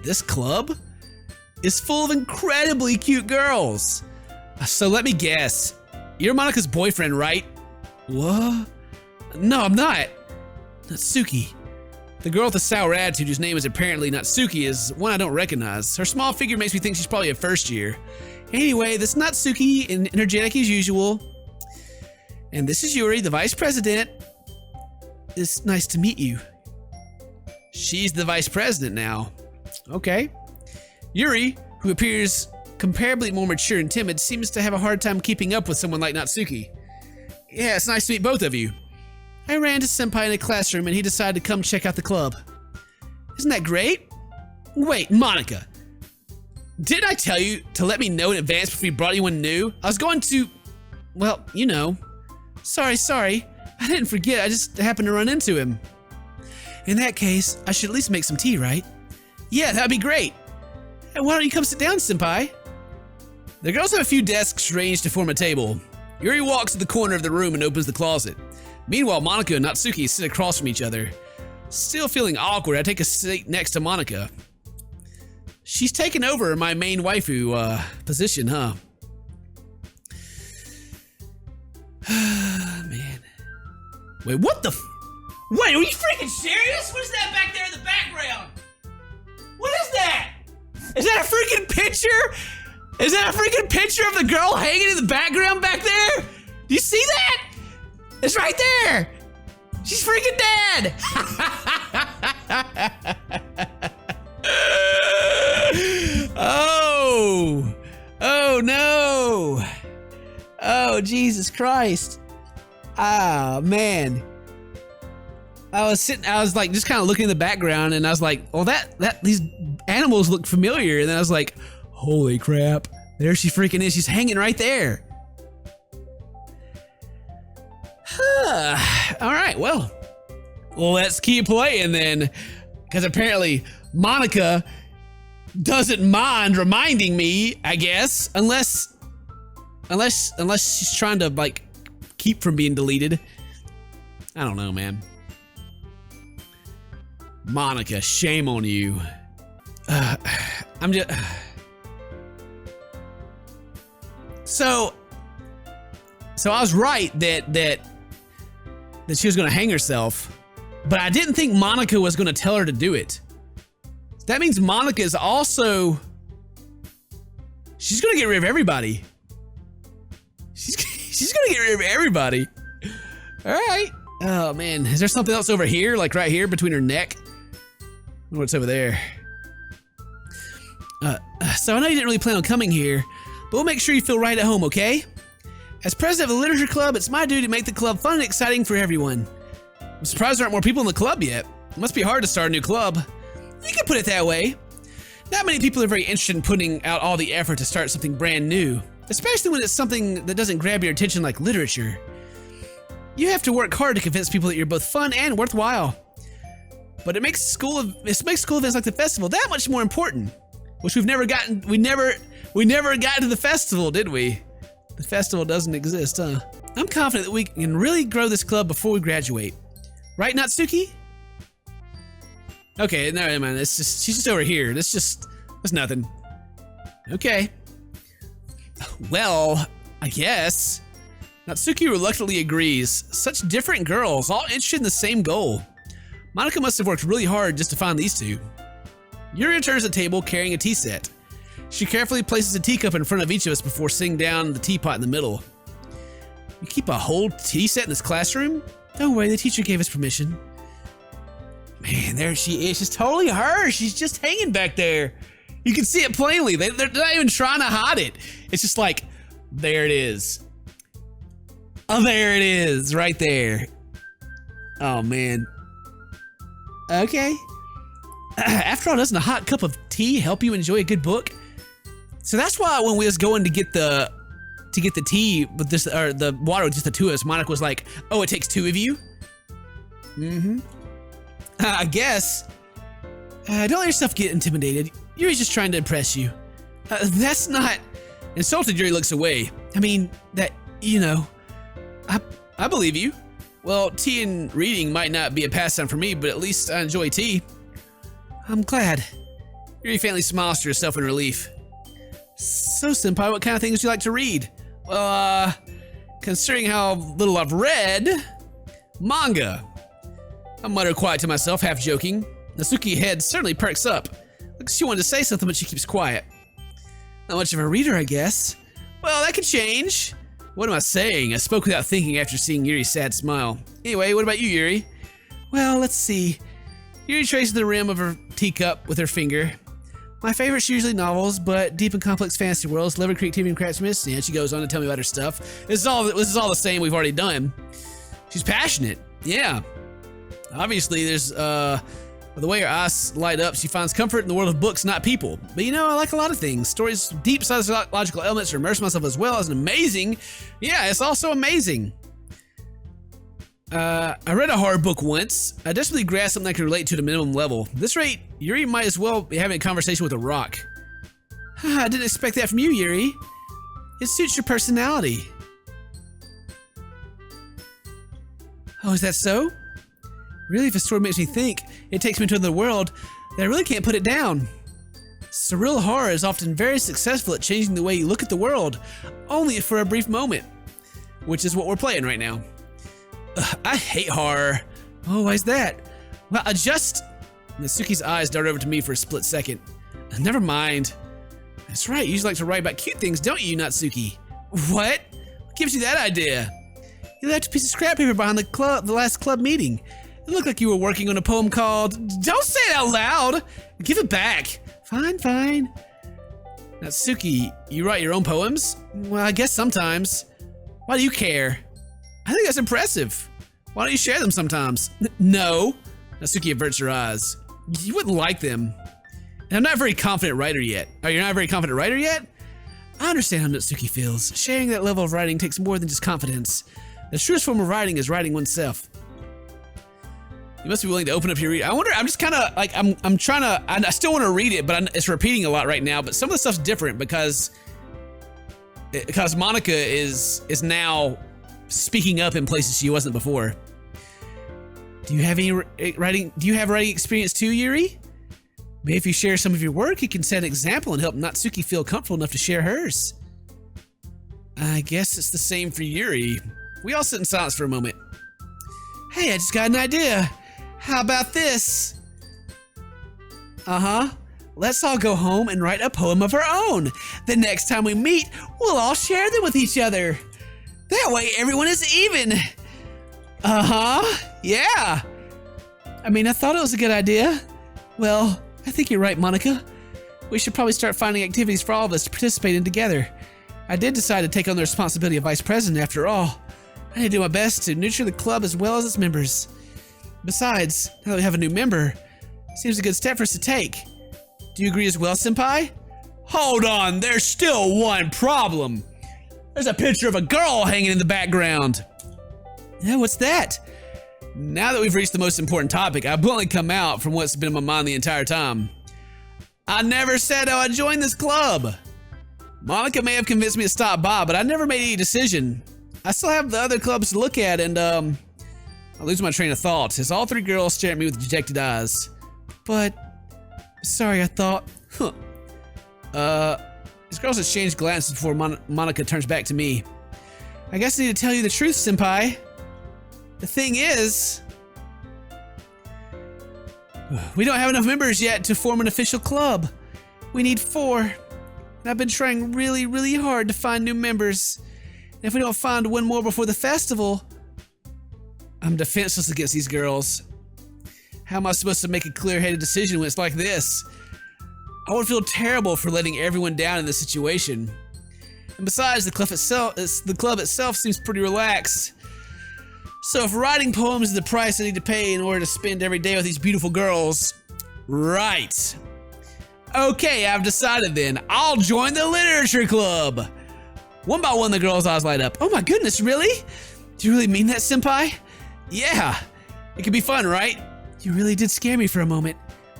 This club is full of incredibly cute girls. So let me guess. You're Monika's boyfriend, right? What? No, I'm not. Natsuki. The girl with the sour attitude, whose name is apparently Natsuki, is one I don't recognize. Her small figure makes me think she's probably a first year. Anyway, this is Natsuki, energetic as usual. And this is Yuri, the vice president. It's nice to meet you. She's the vice president now. Okay. Yuri, who appears comparably more mature and timid, seems to have a hard time keeping up with someone like Natsuki. Yeah, it's nice to meet both of you. I ran to senpai in a classroom and he decided to come check out the club. Isn't that great? Wait, Monika. Didn't I tell you to let me know in advance before you brought anyone new? I was going to... Well, you know. Sorry. I didn't forget, I just happened to run into him. In that case, I should at least make some tea, right? Yeah, that'd be great. Hey, why don't you come sit down, senpai? The girls have a few desks arranged to form a table. Yuri walks to the corner of the room and opens the closet. Meanwhile, Monika and Natsuki sit across from each other. Still feeling awkward, I take a seat next to Monika. She's taken over my main waifu position, huh? Man. Wait, what the Wait, are you freaking serious? What is that back there in the background? What is that? Is that a freaking picture? Is that a freaking picture of the girl hanging in the background back there? Do you see that? It's right there. She's freaking dead. Oh no. Oh, Jesus Christ. Ah, man. I was like just kind of looking in the background and I was like, oh, these animals look familiar. And then I was like, holy crap. There she freaking is. She's hanging right there. All right, well, let's keep playing then. Because apparently Monika doesn't mind reminding me, I guess, unless she's trying to like keep from being deleted. I don't know, man. Monika, shame on you. I'm just... So I was right that she was gonna hang herself, but I didn't think Monika was gonna tell her to do it. That means Monika is also... She's gonna get rid of everybody. She's gonna get rid of everybody. All right. Oh man, is there something else over here? Like right here between her neck? I wonder what's over there. So I know you didn't really plan on coming here, but we'll make sure you feel right at home, okay? As president of the Literature Club, it's my duty to make the club fun and exciting for everyone. I'm surprised there aren't more people in the club yet. It must be hard to start a new club. You can put it that way. Not many people are very interested in putting out all the effort to start something brand new, especially when it's something that doesn't grab your attention like literature. You have to work hard to convince people that you're both fun and worthwhile. But it makes school events like the festival that much more important. Which we never got to the festival, did we? The festival doesn't exist, huh? I'm confident that we can really grow this club before we graduate. Right, Natsuki? Okay, no, man, it's just, she's just over here. That's nothing. Okay. Well, I guess. Natsuki reluctantly agrees. Such different girls, all interested in the same goal. Monika must have worked really hard just to find these two. Yuri returns to the table carrying a tea set. She carefully places a teacup in front of each of us before sitting down the teapot in the middle. You keep a whole tea set in this classroom? Don't worry, the teacher gave us permission. Man, there she is. She's totally her. She's just hanging back there. You can see it plainly. They're not even trying to hide it. It's just like, there it is. Oh, there it is, right there. Oh, man. Okay. After all, doesn't a hot cup of tea help you enjoy a good book? So that's why when we was going to get the tea with this, or the water with just the two of us, Monika was like, "Oh, it takes two of you." Mm-hmm. I guess. Don't let yourself get intimidated. Yuri's just trying to impress you. That's not. Insulted, Yuri looks away. I mean, that, you know, I believe you. Well, tea and reading might not be a pastime for me, but at least I enjoy tea. I'm glad. Yuri faintly smiles to herself in relief. So, senpai, what kind of things would you like to read? Well, considering how little I've read, manga. I mutter quiet to myself, half joking. Natsuki's head certainly perks up. Looks she wanted to say something, but she keeps quiet. Not much of a reader, I guess. Well, that could change. What am I saying? I spoke without thinking after seeing Yuri's sad smile. Anyway, what about you, Yuri? Well, let's see. Yuri traces the rim of her teacup with her finger. My favorite's usually novels, but deep and complex fantasy worlds, love creativity and craftsmanship. And she goes on to tell me about her stuff. This is all the same we've already done. She's passionate. Yeah. Obviously, there's the way her eyes light up, she finds comfort in the world of books, not people. But you know, I like a lot of things. Stories, deep psychological elements to immerse myself as well as an amazing. Yeah, it's also amazing. I read a horror book once. I desperately grasped something I could relate to at a minimum level. At this rate, Yuri might as well be having a conversation with a rock. I didn't expect that from you, Yuri. It suits your personality. Oh, is that so? Really, if a story makes me think, it takes me to another world, then I really can't put it down. Surreal horror is often very successful at changing the way you look at the world, only for a brief moment. Which is what we're playing right now. I hate horror. Oh, why is that? Well, Natsuki's eyes dart over to me for a split second. Never mind. That's right, you usually like to write about cute things, don't you, Natsuki? What? What gives you that idea? You left a piece of scrap paper behind the last club meeting. It looked like you were working on a poem called... Don't say it out loud! Give it back. Fine, fine. Natsuki, you write your own poems? Well, I guess sometimes. Why do you care? I think that's impressive. Why don't you share them sometimes? No. Natsuki averts her eyes. You wouldn't like them. And I'm not a very confident writer yet. Oh, you're not a very confident writer yet? I understand how Natsuki feels. Sharing that level of writing takes more than just confidence. The truest form of writing is writing oneself. You must be willing to open up your read. I wonder, I'm just kind of like, I'm trying to, I still want to read it, but it's repeating a lot right now, but some of the stuff's different because Monika is now speaking up in places she wasn't before. Do you have any writing experience too, Yuri? Maybe if you share some of your work, you can set an example and help Natsuki feel comfortable enough to share hers. I guess it's the same for Yuri. We all sit in silence for a moment. Hey, I just got an idea. How about this? Uh-huh. Let's all go home and write a poem of our own. The next time we meet, we'll all share them with each other. That way everyone is even. Uh-huh. Yeah. I mean, I thought it was a good idea. Well, I think you're right, Monika. We should probably start finding activities for all of us to participate in together. I did decide to take on the responsibility of vice president after all. I need to do my best to nurture the club as well as its members. Besides, now that we have a new member, it seems a good step for us to take. Do you agree as well, senpai? Hold on, there's still one problem. There's a picture of a girl hanging in the background. Yeah, what's that? Now that we've reached the most important topic, I've bluntly come out from what's been in my mind the entire time. I never said I would join this club. Monika may have convinced me to stop by, but I never made any decision. I still have the other clubs to look at, and I lose my train of thought as all three girls stare at me with dejected eyes. but sorry, I thought. Huh. These girls exchange glances before Monika turns back to me. I guess I need to tell you the truth, Senpai. The thing is, we don't have enough members yet to form an official club. We need 4. And I've been trying really, really hard to find new members. And if we don't find one more before the festival, I'm defenseless against these girls. How am I supposed to make a clear-headed decision when it's like this? I would feel terrible for letting everyone down in this situation. And besides, the club itself seems pretty relaxed. So if writing poems is the price I need to pay in order to spend every day with these beautiful girls, right. Okay, I've decided then. I'll join the literature club. One by one, the girls' eyes light up. Oh my goodness, really? Do you really mean that, Senpai? Yeah, it could be fun, right? You really did scare me for a moment.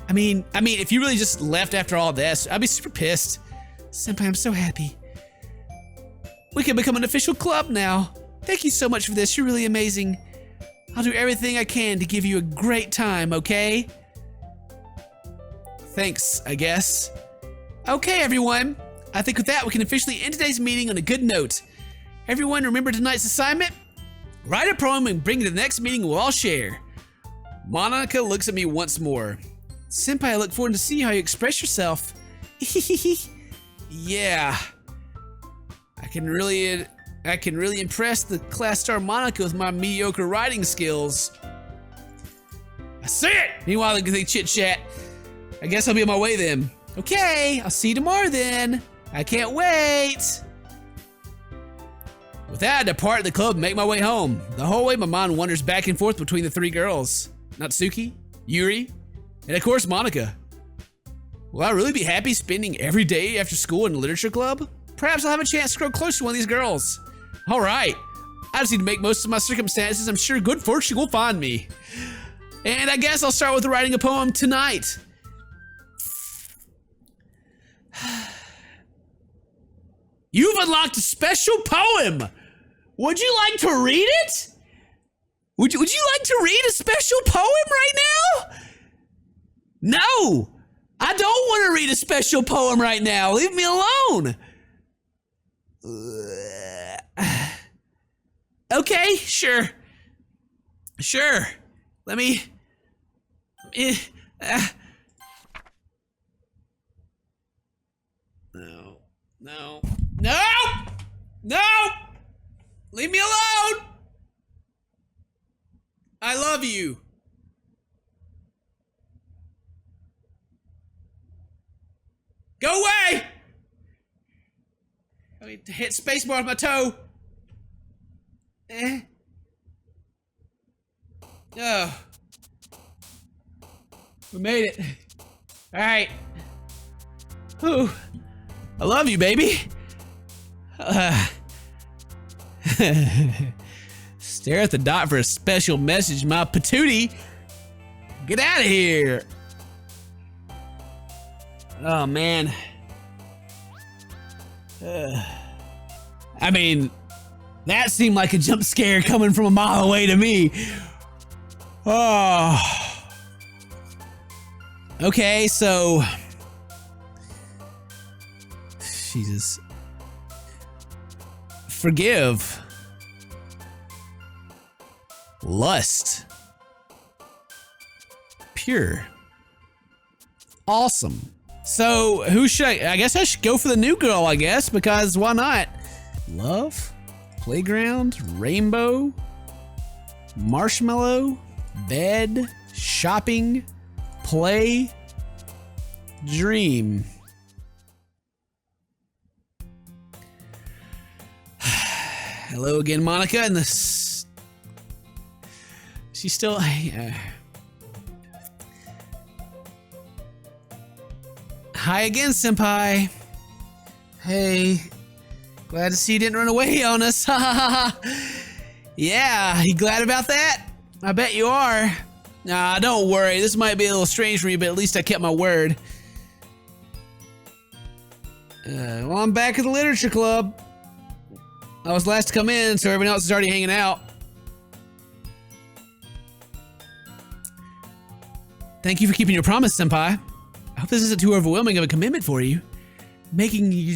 I mean, if you really just left after all this, I'd be super pissed. Senpai, I'm so happy. We can become an official club now. Thank you so much for this. You're really amazing. I'll do everything I can to give you a great time, okay? Thanks, I guess. Okay, everyone. I think with that, we can officially end today's meeting on a good note. Everyone, remember tonight's assignment? Write a poem and bring it to the next meeting we'll all share. Monika looks at me once more. Senpai, I look forward to see how you express yourself. Yeah. I can really impress the class star Monika with my mediocre writing skills. I see it! Meanwhile, they chit-chat. I guess I'll be on my way then. Okay, I'll see you tomorrow then. I can't wait. With that, I depart the club and make my way home. The whole way, my mind wanders back and forth between the 3 girls. Natsuki, Yuri, and of course, Monika. Will I really be happy spending every day after school in the literature club? Perhaps I'll have a chance to grow close to one of these girls. All right, I just need to make most of my circumstances. I'm sure good fortune will find me. And I guess I'll start with writing a poem tonight. You've unlocked a special poem. Would you like to read it? Would you like to read a special poem right now? No, I don't want to read a special poem right now. Leave me alone. Okay, sure. Let me. No! Leave me alone! I love you. Go away! I need to hit spacebar with my toe. Oh. We made it. All right. Whew. I love you, baby. Stare at the dot for a special message, my patootie. Get out of here. Oh, man. I mean, that seemed like a jump scare coming from a mile away to me. Oh. Okay, so. Jesus. Forgive. Lust. Pure. Awesome. So, who should I guess I should go for the new girl, I guess, because why not? Love, playground, rainbow, marshmallow, bed, shopping, play, dream. Hello again, Monika, and this. She's still. Hi again, Senpai. Hey, glad to see you didn't run away on us. Yeah, you glad about that? I bet you are. Nah, don't worry. This might be a little strange for you, but at least I kept my word. Well, I'm back at the literature club. I was last to come in, so everyone else is already hanging out. Thank you for keeping your promise, Senpai. I hope this isn't too overwhelming of a commitment for you. Making you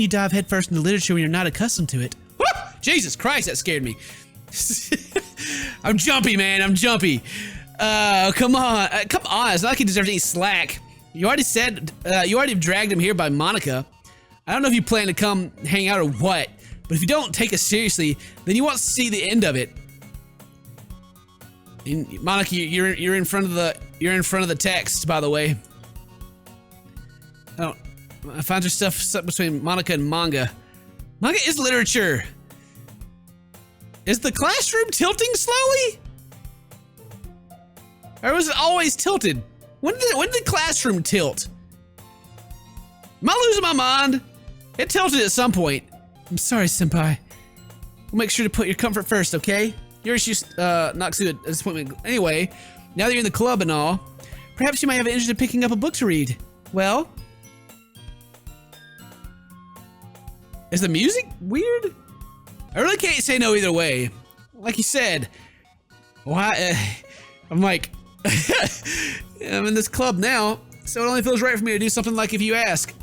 dive headfirst into literature when you're not accustomed to it. Woo! Jesus Christ, that scared me. I'm jumpy, man. I'm jumpy. Come on. Come on. It's not like he deserves any slack. You already said, you already dragged him here by Monika. I don't know if you plan to come hang out or what, but if you don't take us seriously, then you won't see the end of it. And Monika, you're in front of the text, by the way. Oh, I found your stuff stuck between Monika and manga. Manga is literature. Is the classroom tilting slowly? Or was it always tilted? When did the classroom tilt? Am I losing my mind? It tilted at some point. I'm sorry, Senpai. We'll make sure to put your comfort first, okay? Your issues knocks through a disappointment. Anyway, now that you're in the club and all, perhaps you might have an interest in picking up a book to read. Well, is the music weird? I really can't say no either way. Like you said, why? I'm like, I'm in this club now, so it only feels right for me to do something like if you ask.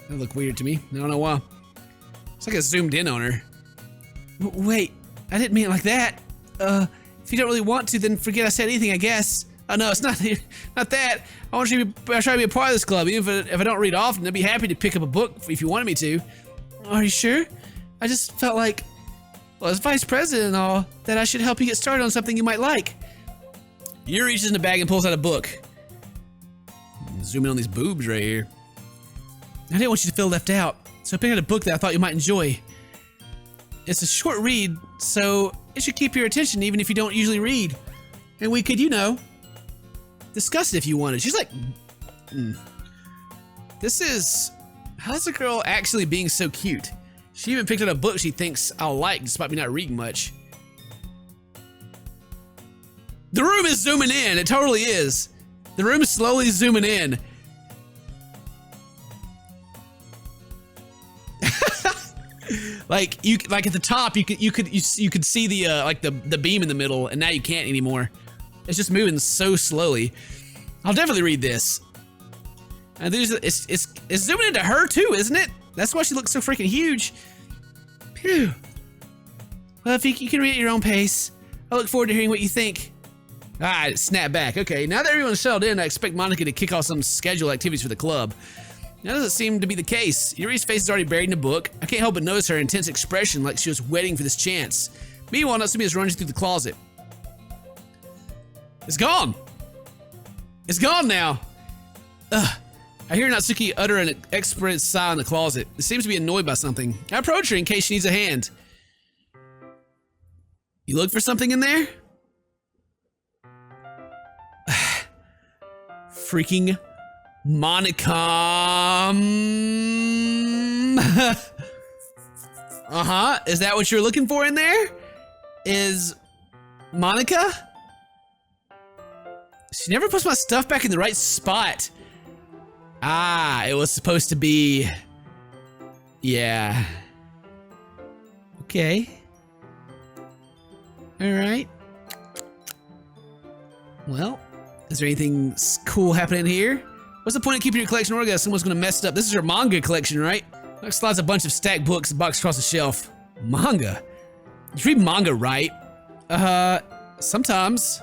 That looked weird to me. I don't know why. It's like I zoomed in on her. Wait, I didn't mean it like that. If you don't really want to, then forget I said anything, I guess. Oh no, it's not that. I want you to try to be a part of this club. Even if I don't read often, I'd be happy to pick up a book if you wanted me to. Are you sure? I just felt like, well, as vice president and all, that I should help you get started on something you might like. Yuri reaches in the bag and pulls out a book. Zoom in on these boobs right here. I didn't want you to feel left out, so I picked out a book that I thought you might enjoy. It's a short read, so it should keep your attention even if you don't usually read. And we could, you know, discuss it if you wanted. She's like, this is, how's the girl actually being so cute? She even picked out a book she thinks I'll like despite me not reading much. The room is zooming in, it totally is. The room is slowly zooming in. Like at the top, you could see the like the beam in the middle, and now you can't anymore. It's just moving so slowly. I'll definitely read this. And it's zooming into her too, isn't it? That's why she looks so freaking huge. Phew. Well, if you can read at your own pace, I look forward to hearing what you think. Ah, snap back. Okay, now that everyone's settled in, I expect Monika to kick off some scheduled activities for the club. That doesn't seem to be the case. Yuri's face is already buried in a book. I can't help but notice her intense expression like she was waiting for this chance. Meanwhile, Natsumi is running through the closet. It's gone! It's gone now! Ugh. I hear Natsuki utter an expressive sigh in the closet. It seems to be annoyed by something. I approach her in case she needs a hand. You look for something in there? Freaking Monika. Uh-huh. Is that what you're looking for in there? Is Monika? She never puts my stuff back in the right spot. Ah, it was supposed to be... Yeah. Okay. Alright. Well, is there anything cool happening here? What's the point of keeping your collection organized? Someone's gonna mess it up. This is your manga collection, right? Next slides a bunch of stacked books boxed across the shelf. Manga? You read manga, right? Sometimes.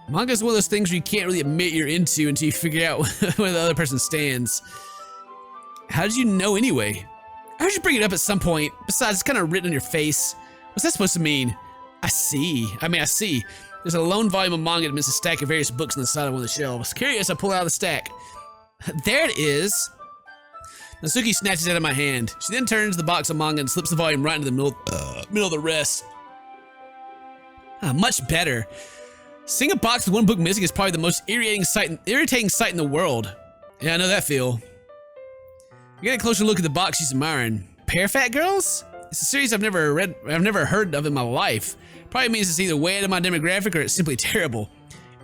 Manga is one of those things where you can't really admit you're into until you figure out where the other person stands. How did you know anyway? I heard you bring it up at some point. Besides, it's kind of written on your face. What's that supposed to mean? I see. There's a lone volume of manga amidst a stack of various books on the side of one of the shelves. Curious, I pull out of the stack. There it is. Natsuki snatches it out of my hand. She then turns the box of manga and slips the volume right into the middle of the rest. Ah, much better. Seeing a box with one book missing is probably the most irritating sight in the world. Yeah, I know that feel. You get a closer look at the box she's admiring. Pear Fat Girls? It's a series I've never heard of in my life. Probably means it's either way out of my demographic or it's simply terrible.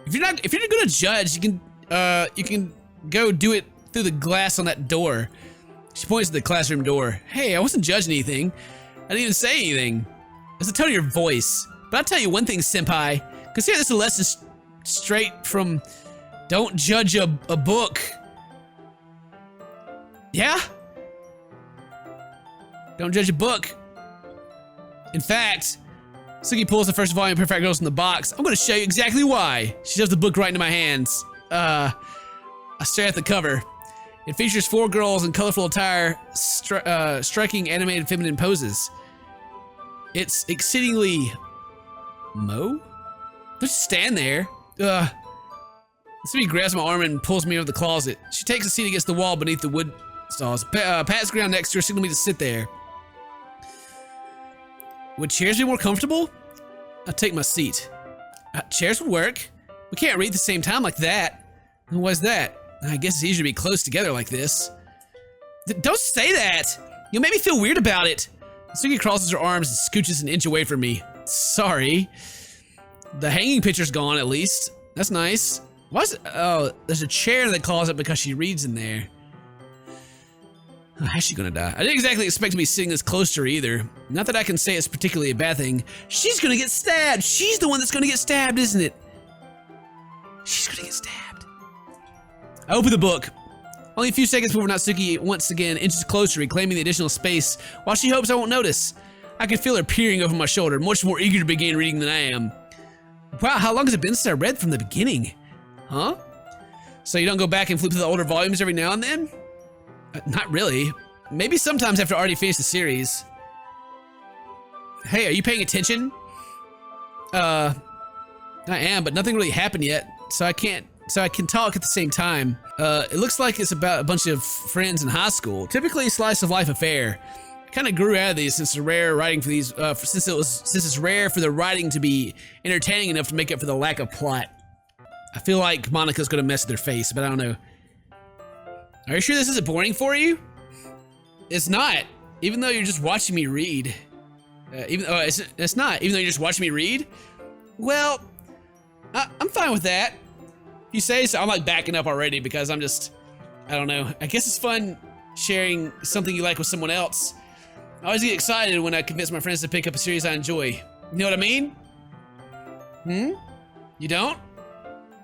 If you're not gonna judge, you can go do it through the glass on that door. She points to the classroom door. Hey, I wasn't judging anything. I didn't even say anything. It's the tone of your voice. But I'll tell you one thing, Senpai. Consider this a lesson straight from don't judge a book. Yeah? Don't judge a book. In fact, Suki pulls the first volume of Perfect Girls from the box. I'm gonna show you exactly why. She shoves the book right into my hands. I stare at the cover. It features 4 girls in colorful attire, striking animated feminine poses. It's exceedingly... Mo? Just stand there. Suki grabs my arm and pulls me over the closet. She takes a seat against the wall beneath the wood stalls. Pats the ground next to her, signaling me to sit there. Would chairs be more comfortable? I'll take my seat. Chairs would work. We can't read at the same time like that. Why's that? I guess it's easier to be close together like this. Don't say that! You'll make me feel weird about it. Suki crosses her arms and scooches an inch away from me. Sorry. The hanging picture's gone at least. That's nice. Why's it? Oh, there's a chair in the closet because she reads in there. Oh, how's she gonna die? I didn't exactly expect to be sitting this close to her either. Not that I can say it's particularly a bad thing. She's gonna get stabbed! She's the one that's gonna get stabbed, isn't it? She's gonna get stabbed. I open the book. Only a few seconds before Natsuki once again inches closer, reclaiming the additional space, while she hopes I won't notice. I can feel her peering over my shoulder, much more eager to begin reading than I am. Wow, how long has it been since I read from the beginning? Huh? So you don't go back and flip through the older volumes every now and then? Not really. Maybe sometimes after I already finished the series. Hey, are you paying attention? I am, but nothing really happened yet, so I can talk at the same time. It looks like it's about a bunch of friends in high school. Typically a slice of life affair. Kind of grew out of these since it's rare writing for these. Since it's rare for the writing to be entertaining enough to make up for the lack of plot. I feel like Monika's gonna mess with their face, but I don't know. Are you sure this isn't boring for you? It's not, even though you're just watching me read. It's not, even though you're just watching me read. Well, I'm fine with that. If you say so. I'm like backing up already because I'm just, I don't know. I guess it's fun sharing something you like with someone else. I always get excited when I convince my friends to pick up a series I enjoy. You know what I mean? You don't?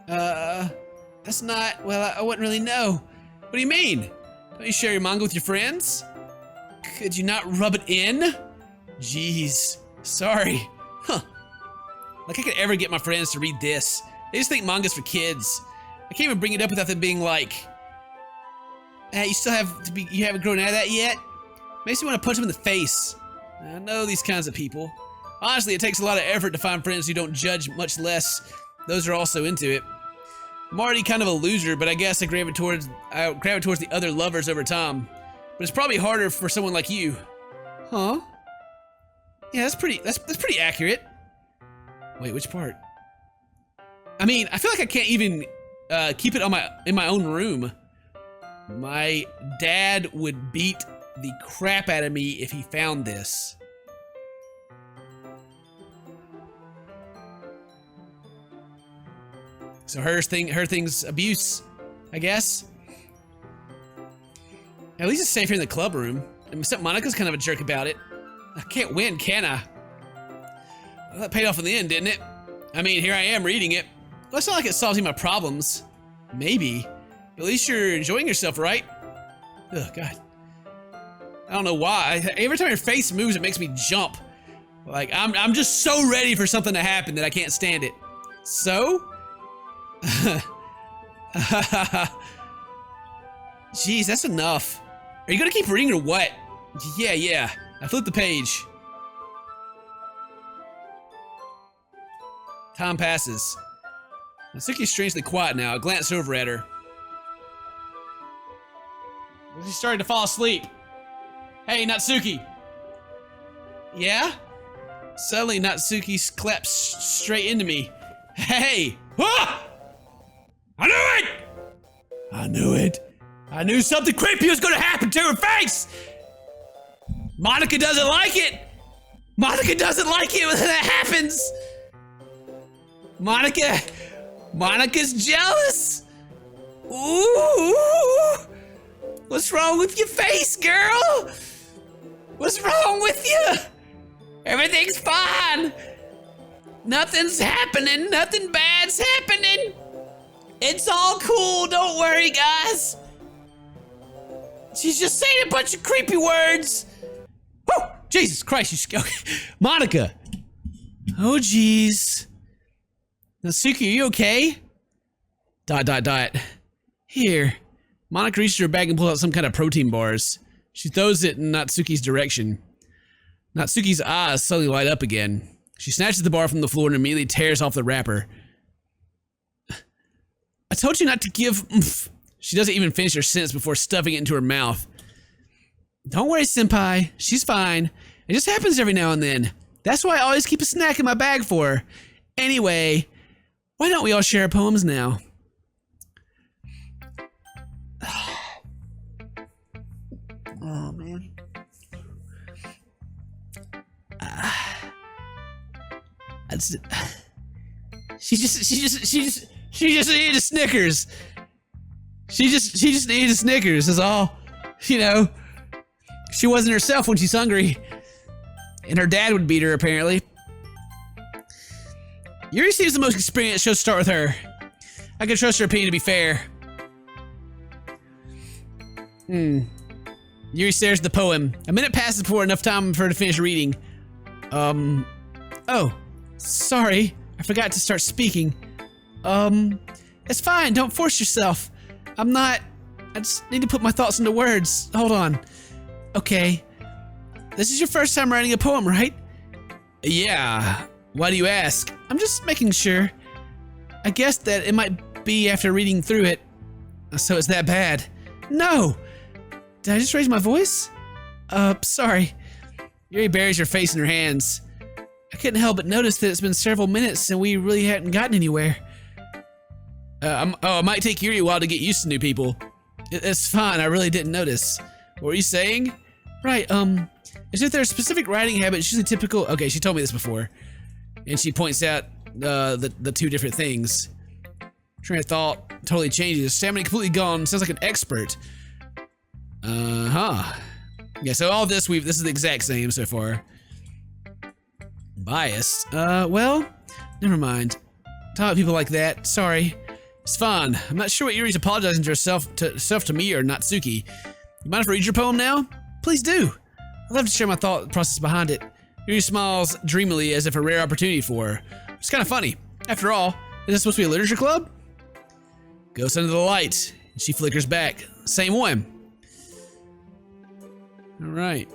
That's not, well, I wouldn't really know. What do you mean? Don't you share your manga with your friends? Could you not rub it in? Jeez, sorry. Huh. Like I could ever get my friends to read this. They just think manga's for kids. I can't even bring it up without them being like, hey, you haven't grown out of that yet? Makes me want to punch them in the face. I know these kinds of people. Honestly, it takes a lot of effort to find friends who don't judge, much less those who are also into it. I'm already kind of a loser, but I guess I gravitate towards the other lovers over time. But it's probably harder for someone like you. Huh? Yeah, that's pretty accurate. Wait, which part? I mean, I feel like I can't even keep it in my own room. My dad would beat the crap out of me if he found this. So her thing's abuse, I guess. At least it's safe here in the club room. Except Monika's kind of a jerk about it. I can't win, can I? Well, that paid off in the end, didn't it? I mean, here I am reading it. Well, it's not like it solves any of my problems. Maybe. But at least you're enjoying yourself, right? Oh, God. I don't know why. Every time your face moves, it makes me jump. Like, I'm just so ready for something to happen that I can't stand it. So? Jeez, that's enough. Are you gonna keep reading or what? Yeah. I flipped the page. Time passes. Natsuki's strangely quiet now. I glance over at her. She's starting to fall asleep. Hey, Natsuki. Yeah? Suddenly, Natsuki claps straight into me. Hey! Ah! I knew it! I knew it. I knew something creepy was gonna happen to her face! Monika doesn't like it! Monika doesn't like it when that happens! Monika's jealous! Ooh! What's wrong with your face, girl? What's wrong with you? Everything's fine! Nothing's happening. Nothing bad's happening. It's all cool. Don't worry, guys. She's just saying a bunch of creepy words. Woo! Jesus Christ, you Monika. Oh, jeez. Natsuki, are you okay? ... Here. Monika reaches her bag and pulls out some kind of protein bars. She throws it in Natsuki's direction. Natsuki's eyes suddenly light up again. She snatches the bar from the floor and immediately tears off the wrapper. I told you not to give... She doesn't even finish her sentence before stuffing it into her mouth. Don't worry, senpai. She's fine. It just happens every now and then. That's why I always keep a snack in my bag for her. Anyway, why don't we all share our poems now? Oh, man. She just needed a Snickers. She just needed a Snickers, is all. You know, she wasn't herself when she's hungry. And her dad would beat her, apparently. Yuri seems the most experienced, so start with her. I can trust her opinion to be fair. Yuri stares at the poem. A minute passes before enough time for her to finish reading. Oh, sorry. I forgot to start speaking. It's fine, don't force yourself. I just need to put my thoughts into words. Hold on. Okay. This is your first time writing a poem, right? Yeah. Why do you ask? I'm just making sure. I guess that it might be after reading through it. So it's that bad. No! Did I just raise my voice? Sorry. Yuri buries her face in her hands. I couldn't help but notice that it's been several minutes and we really hadn't gotten anywhere. It might take Yuri a while to get used to new people. It's fine, I really didn't notice. What were you saying? Right, is if there's a specific writing habit, it's usually typical. Okay, she told me this before. And she points out the two different things. Train of thought totally changes. Stamina completely gone. Sounds like an expert. Yeah, so all this this is the exact same so far. Biased. Well, never mind. Talk about people like that. Sorry. It's fine. I'm not sure what Yuri's apologizing to herself to me or Natsuki. You mind if I read your poem now? Please do. I'd love to share my thought process behind it. Yuri smiles dreamily as if a rare opportunity for her. It's kind of funny. After all, is this supposed to be a literature club? Goes under the light. And she flickers back. Same one. Alright.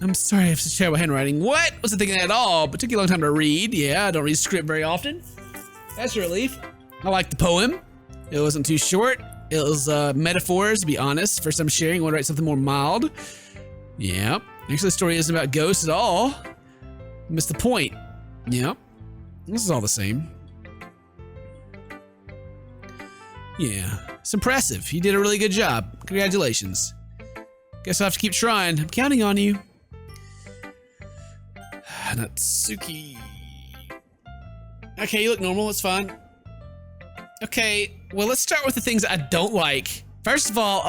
I'm sorry I have such terrible handwriting. What? Wasn't thinking that at all, but took you a long time to read. Yeah, I don't read script very often. That's a relief. I like the poem. It wasn't too short. It was metaphors, to be honest. First time sharing, I want to write something more mild. Yeah. Actually, the story isn't about ghosts at all. Missed the point. Yeah. This is all the same. Yeah. It's impressive. You did a really good job. Congratulations. Guess I'll have to keep trying. I'm counting on you. Natsuki. Okay, you look normal. It's fine. Okay, well, let's start with the things I don't like. First of all,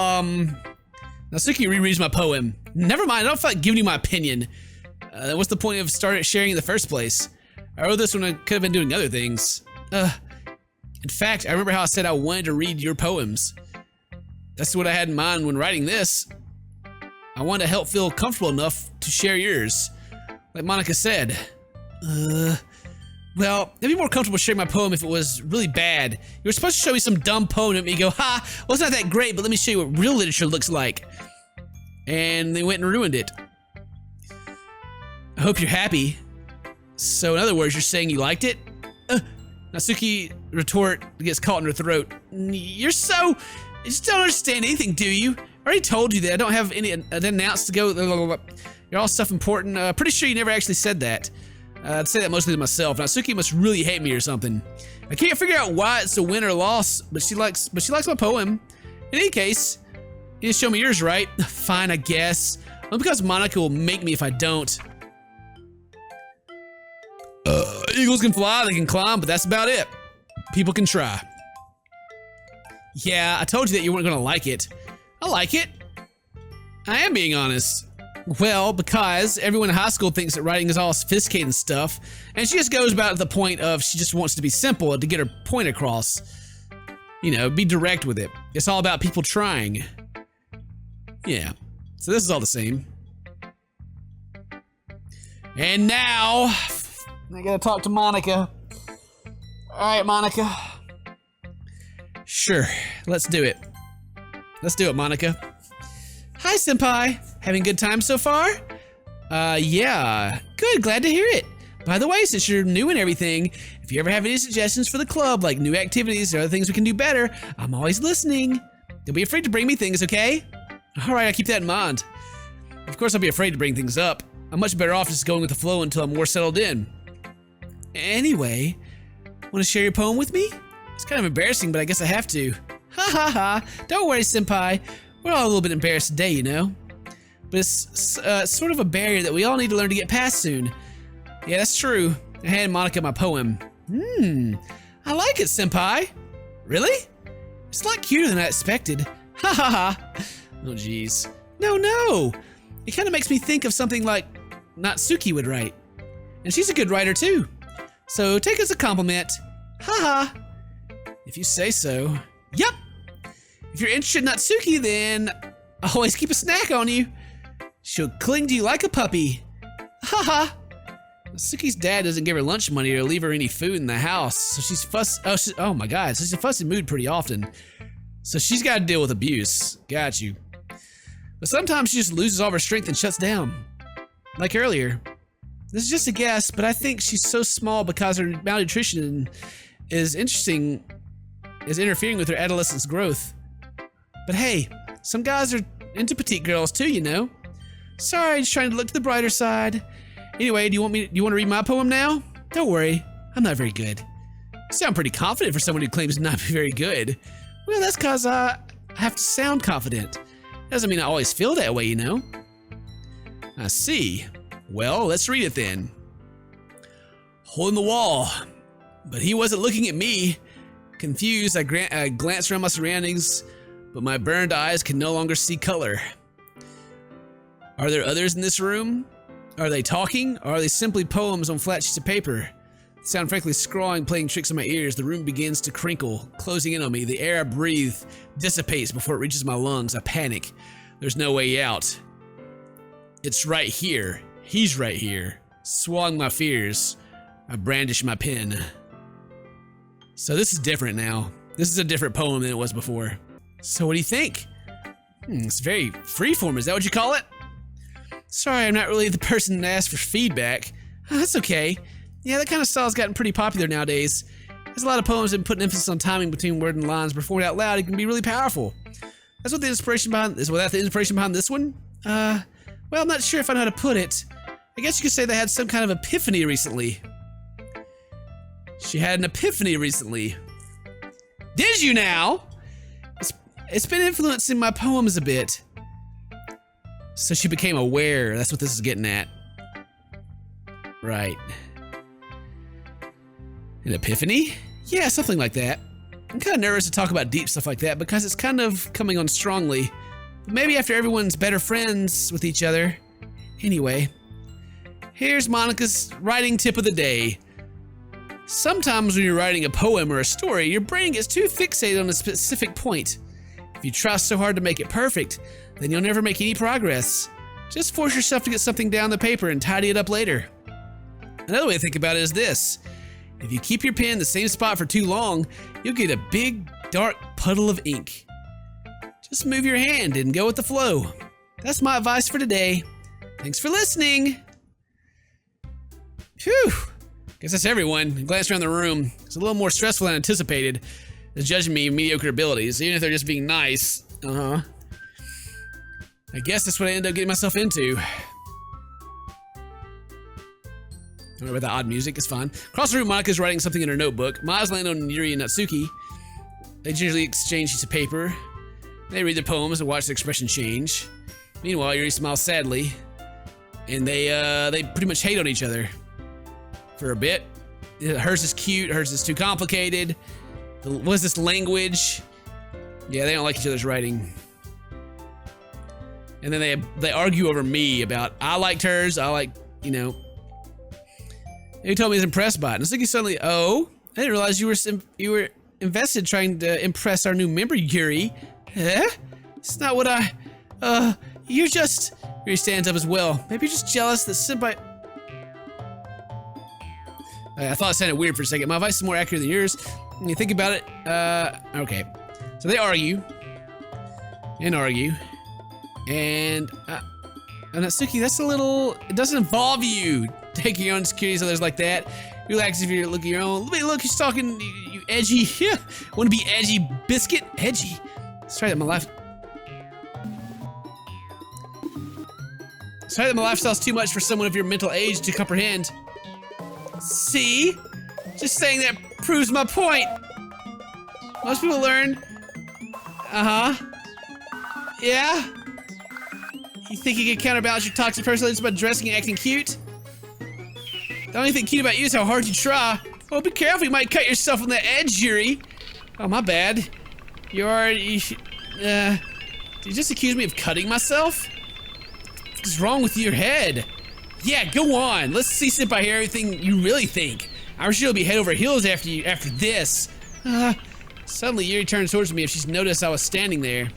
Natsuki rereads my poem. Never mind, I don't feel like giving you my opinion. What's the point of sharing in the first place? I wrote this when I could have been doing other things. In fact, I remember how I said I wanted to read your poems. That's what I had in mind when writing this. I wanted to help feel comfortable enough to share yours. Like Monika said. Well, it'd be more comfortable sharing my poem if it was really bad. You were supposed to show me some dumb poem and me go, ha, well, it's not that great, but let me show you what real literature looks like. And they went and ruined it. I hope you're happy. So in other words, you're saying you liked it? Natsuki retort gets caught in her throat. You just don't understand anything, do you? I already told you that I don't have any announced to go. You're all stuff important. Pretty sure you never actually said that. I'd say that mostly to myself. Natsuki must really hate me or something. I can't figure out why it's a win or loss, but she likes my poem. In any case, you just show me yours, right? Fine, I guess. Only because Monika will make me if I don't. Eagles can fly, they can climb, but that's about it. People can try. Yeah, I told you that you weren't gonna like it. I like it. I am being honest. Well, because everyone in high school thinks that writing is all sophisticated and stuff, and she just goes about to the point of she just wants to be simple to get her point across. You know, be direct with it. It's all about people trying. Yeah, so this is all the same. And now, I gotta talk to Monika. All right, Monika. Sure, let's do it. Let's do it, Monika. Hi, Senpai. Having a good time so far? Yeah. Good, glad to hear it. By the way, since you're new and everything, if you ever have any suggestions for the club, like new activities or other things we can do better, I'm always listening. Don't be afraid to bring me things, okay? All right, I'll keep that in mind. Of course, I'll be afraid to bring things up. I'm much better off just going with the flow until I'm more settled in. Anyway, want to share your poem with me? It's kind of embarrassing, but I guess I have to. Ha ha ha. Don't worry, Senpai. We're all a little bit embarrassed today, you know? But it's sort of a barrier that we all need to learn to get past soon. Yeah, that's true. I handed Monika my poem. I like it, Senpai. Really? It's a lot cuter than I expected. Ha ha ha. Oh, jeez. No. It kind of makes me think of something like Natsuki would write. And she's a good writer, too. So take it as a compliment. Ha ha. If you say so. Yup. If you're interested in Natsuki, then always keep a snack on you. She'll cling to you like a puppy. Ha ha. Natsuki's dad doesn't give her lunch money or leave her any food in the house, so she's oh my god, so she's in a fussy mood pretty often. So she's got to deal with abuse. Got you. But sometimes she just loses all of her strength and shuts down. Like earlier. This is just a guess, but I think she's so small because her malnutrition is interfering with her adolescence growth. But hey, some guys are into petite girls too, you know. Sorry, just trying to look to the brighter side. Anyway, do you want to read my poem now? Don't worry, I'm not very good. You sound pretty confident for someone who claims to not be very good. Well, that's cause I have to sound confident. Doesn't mean I always feel that way, you know. I see. Well, let's read it then. Hole in the wall. But he wasn't looking at me. Confused, I glanced around my surroundings, but my burned eyes can no longer see color. Are there others in this room? Are they talking, or are they simply poems on flat sheets of paper? The sound frankly scrawling, playing tricks on my ears. The room begins to crinkle, closing in on me. The air I breathe dissipates before it reaches my lungs. I panic. There's no way out. It's right here. He's right here. Swallowing my fears, I brandish my pen. So this is different now. This is a different poem than it was before. So what do you think? It's very freeform, is that what you call it? Sorry, I'm not really the person to ask for feedback. That's okay. Yeah, that kind of style's gotten pretty popular nowadays. There's a lot of poems that put an emphasis on timing between word and lines performed out loud. It can be really powerful. That's what the inspiration behind this. Without the inspiration behind this one? Well, I'm not sure if I know how to put it. I guess you could say they had some kind of epiphany recently. She had an epiphany recently. Did you now? It's been influencing my poems a bit. So she became aware. That's what this is getting at. Right. An epiphany? Yeah, something like that. I'm kind of nervous to talk about deep stuff like that because it's kind of coming on strongly. But maybe after everyone's better friends with each other. Anyway, here's Monika's writing tip of the day. Sometimes when you're writing a poem or a story, your brain gets too fixated on a specific point. If you try so hard to make it perfect, then you'll never make any progress. Just force yourself to get something down the paper and tidy it up later. Another way to think about it is this. If you keep your pen in the same spot for too long, you'll get a big, dark puddle of ink. Just move your hand and go with the flow. That's my advice for today. Thanks for listening. Phew. Guess that's everyone. I glanced around the room. It's a little more stressful than anticipated. They're judging me mediocre abilities, even if they're just being nice. I guess that's what I ended up getting myself into. Don't worry about the odd music, it's fine. Across the room, Monika's writing something in her notebook. My eyes land on Yuri and Natsuki. They gingerly exchange sheets of paper. They read their poems and watch their expression change. Meanwhile, Yuri smiles sadly. And they pretty much hate on each other. For a bit. Hers is cute, hers is too complicated. What is this language? Yeah, they don't like each other's writing. And then they argue over me about, I liked hers, I like, you know. He told me he was impressed by it. And Natsuki suddenly, oh, I didn't realize you were invested trying to impress our new member, Yuri. Eh? It's not what you're just... Yuri stands up as well. Maybe you're just jealous that Senpai... I thought it sounded weird for a second. My advice is more accurate than yours. When you think about it, okay. So they argue. And argue. And Natsuki, that's a little... It doesn't involve you taking your own insecurities others like that. You relax if you're looking at your own. Look, he's talking, you edgy. Yeah. Want to be edgy biscuit? Edgy. Let's try that in my life. Sorry that my lifestyle's too much for someone of your mental age to comprehend. See? Just saying that proves my point. Most people learn. Yeah? You think you can counterbalance your toxic personality just by dressing and acting cute? The only thing cute about you is how hard you try. Oh, be careful, you might cut yourself on the edge, Yuri. Oh, my bad. Did you just accuse me of cutting myself? What's wrong with your head? Yeah, go on. Let's see Senpai hear everything you really think. I'm sure you'll be head over heels after this. Suddenly Yuri turns towards me if she's noticed I was standing there.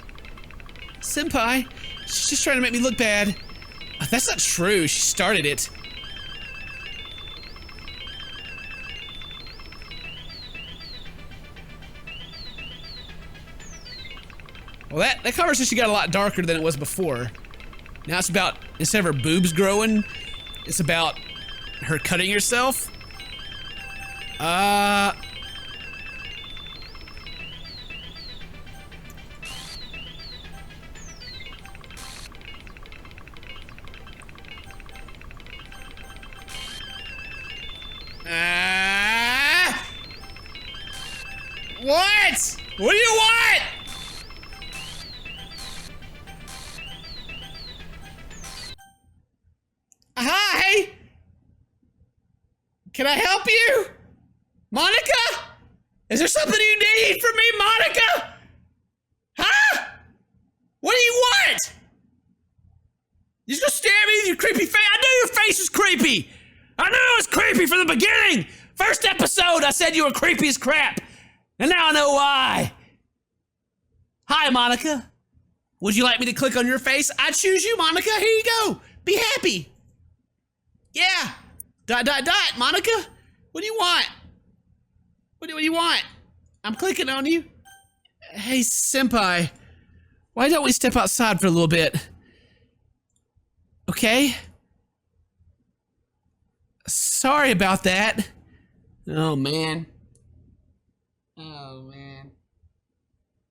Senpai, she's just trying to make me look bad. That's not true. She started it. Well, that conversation got a lot darker than it was before. Now it's about, instead of her boobs growing, it's about her cutting herself. What? What do you want? Hi! Can I help you? Monika? Is there something you need from me, Monika? Huh? What do you want? You just gonna stare at me with your creepy face? I knew your face was creepy! I knew it was creepy from the beginning! First episode, I said you were creepy as crap. And now I know why. Hi, Monika. Would you like me to click on your face? I choose you, Monika. Here you go. Be happy. Yeah. ... Monika. What do you want? What do you want? I'm clicking on you. Hey, Senpai. Why don't we step outside for a little bit? Okay? Sorry about that. Oh, man. Oh, man.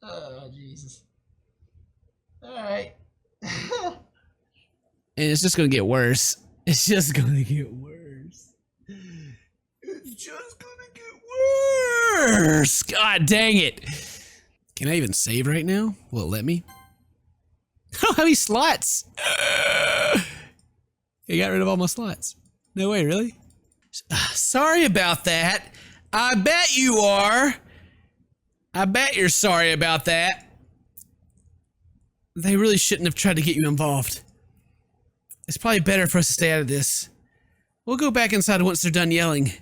Oh, Jesus. Alright. And it's just gonna get worse. It's just gonna get worse. It's just gonna get worse. God dang it. Can I even save right now? Will it let me? I don't have any slots. You got rid of all my slots. No way, really? Sorry about that. I bet you are. I bet you're sorry about that. They really shouldn't have tried to get you involved. It's probably better for us to stay out of this. We'll go back inside once they're done yelling.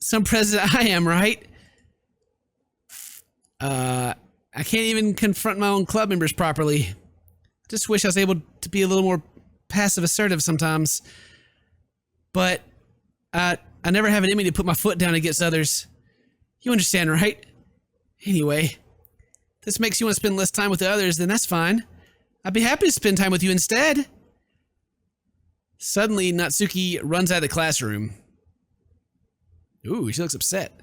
Some president I am, right? I can't even confront my own club members properly. Just wish I was able to be a little more passive assertive sometimes. But I never have it in me to put my foot down against others. You understand, right? Anyway, if this makes you want to spend less time with the others, then that's fine. I'd be happy to spend time with you instead. Suddenly, Natsuki runs out of the classroom. Ooh, she looks upset.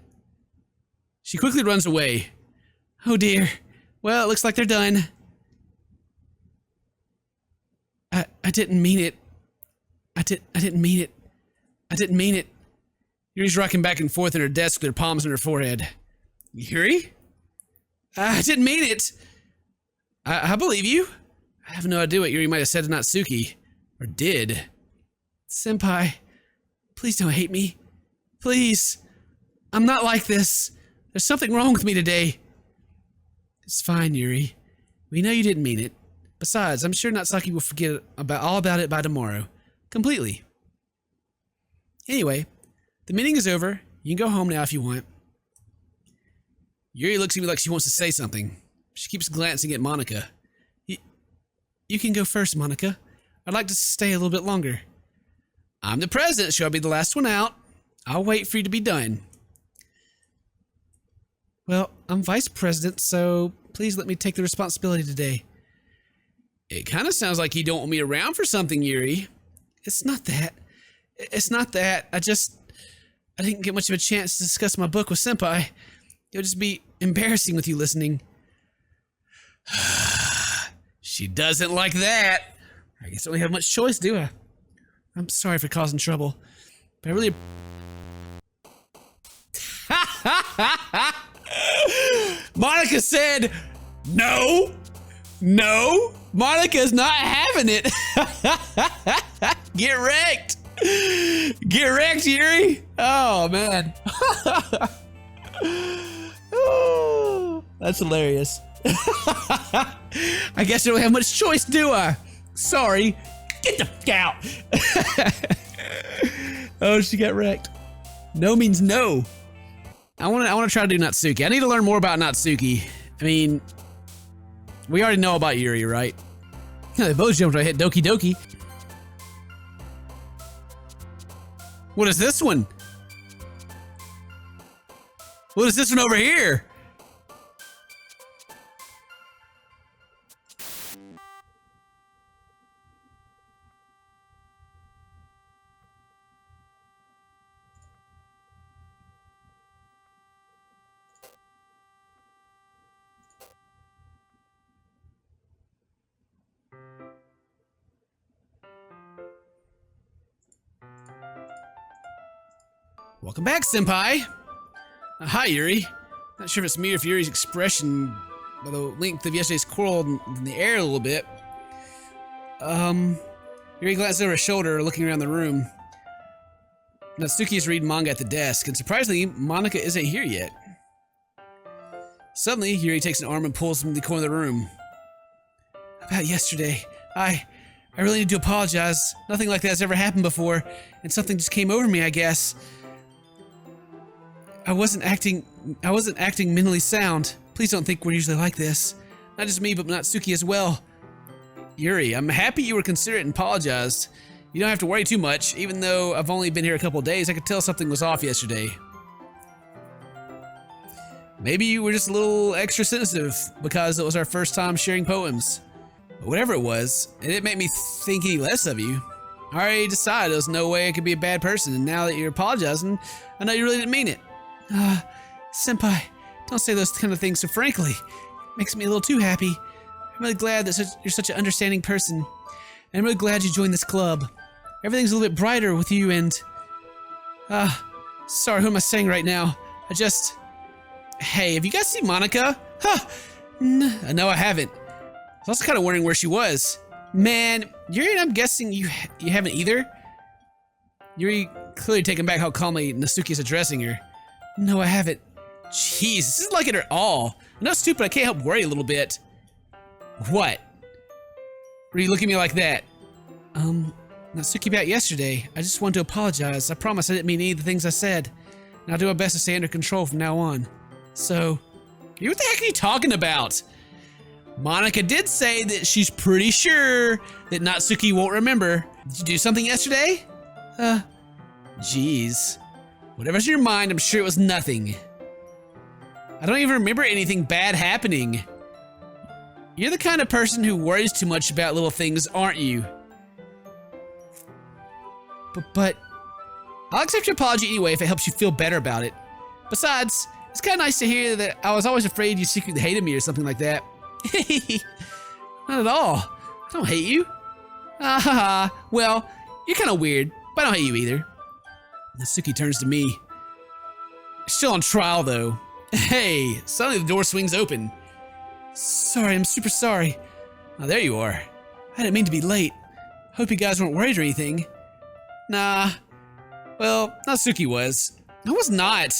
She quickly runs away. Oh dear. Well, it looks like they're done. I didn't mean it. I didn't mean it. I didn't mean it. Yuri's rocking back and forth in her desk with her palms on her forehead. Yuri? I didn't mean it. I believe you. I have no idea what Yuri might have said to Natsuki. Or did. Senpai, please don't hate me. Please. I'm not like this. There's something wrong with me today. It's fine, Yuri. We know you didn't mean it. Besides, I'm sure Natsuki will forget all about it by tomorrow. Completely. Anyway, the meeting is over. You can go home now if you want. Yuri looks at me like she wants to say something. She keeps glancing at Monika. You can go first, Monika. I'd like to stay a little bit longer. I'm the president, so I'll be the last one out. I'll wait for you to be done. Well, I'm vice president, so please let me take the responsibility today. It kind of sounds like you don't want me around for something, Yuri. It's not that. It's not that. I didn't get much of a chance to discuss my book with Senpai. It would just be embarrassing with you listening. She doesn't like that. I guess I don't have much choice, do I? I'm sorry for causing trouble, but I really... Monika said, no. Monika's not having it. Get wrecked. Get wrecked, Yuri. Oh, man. Oh, that's hilarious. I guess I don't have much choice, do I? Sorry. Get the f out. Oh, she got wrecked. No means no. I want to try to do Natsuki. I need to learn more about Natsuki. I mean, we already know about Yuri, right? They both jumped right hit Doki Doki. What is this one? What is this one over here? Welcome back, Senpai. Hi, Yuri. Not sure if it's me or if Yuri's expression by the length of yesterday's quarrel in the air a little bit. Yuri glanced over his shoulder, looking around the room. Natsuki is reading manga at the desk, and surprisingly, Monika isn't here yet. Suddenly, Yuri takes an arm and pulls him to the corner of the room. About yesterday, I really need to apologize. Nothing like that's ever happened before, and something just came over me, I guess. I wasn't acting mentally sound. Please don't think we're usually like this. Not just me, but Natsuki as well. Yuri, I'm happy you were considerate and apologized. You don't have to worry too much. Even though I've only been here a couple of days, I could tell something was off yesterday. Maybe you were just a little extra sensitive because it was our first time sharing poems. But whatever it was, it didn't make me think any less of you. I already decided there was no way I could be a bad person, and now that you're apologizing, I know you really didn't mean it. Senpai, don't say those kind of things so frankly. It makes me a little too happy. I'm really glad that you're such an understanding person. And I'm really glad you joined this club. Everything's a little bit brighter with you and... sorry, who am I saying right now? Hey, have you guys seen Monika? Huh. No, I haven't. I was also kind of wondering where she was. Man, Yuri, I'm guessing you haven't either? Yuri clearly taken back how calmly Natsuki is addressing her. No, I haven't. Jeez, this isn't like it at all. I'm not stupid, I can't help worry a little bit. What? Are you looking at me like that? Natsuki about yesterday. I just wanted to apologize. I promise I didn't mean any of the things I said. And I'll do my best to stay under control from now on. So, what the heck are you talking about? Monika did say that she's pretty sure that Natsuki won't remember. Did you do something yesterday? Jeez. Whatever's in your mind, I'm sure it was nothing. I don't even remember anything bad happening. You're the kind of person who worries too much about little things, aren't you? But I'll accept your apology anyway if it helps you feel better about it. Besides, it's kind of nice to hear that I was always afraid you secretly hated me or something like that. Not at all. I don't hate you. Well, you're kind of weird, but I don't hate you either. Natsuki turns to me. Still on trial, though. Hey, suddenly the door swings open. Sorry, I'm super sorry. Oh, there you are. I didn't mean to be late. Hope you guys weren't worried or anything. Nah. Well, Natsuki was. I was not.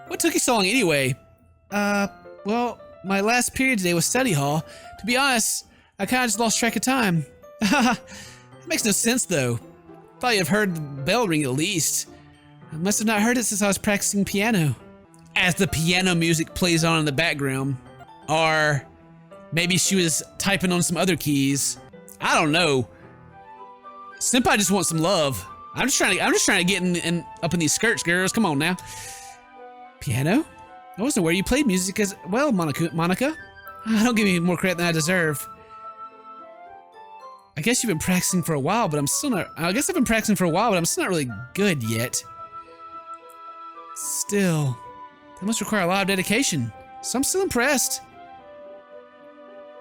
What took you so long anyway? Well, my last period today was study hall. To be honest, I kinda just lost track of time. That makes no sense though. Thought you'd have heard the bell ring at least. I must have not heard it since I was practicing piano. As the piano music plays on in the background. Or maybe she was typing on some other keys. I don't know. Senpai just wants some love. I'm just trying to get up in these skirts, girls. Come on now. Piano? I wasn't aware you played music as well, Monika. Don't give me more credit than I deserve. I guess you've been practicing for a while, but I'm still not. I guess I've been practicing for a while, but I'm still not really good yet. Still, that must require a lot of dedication. So I'm still impressed.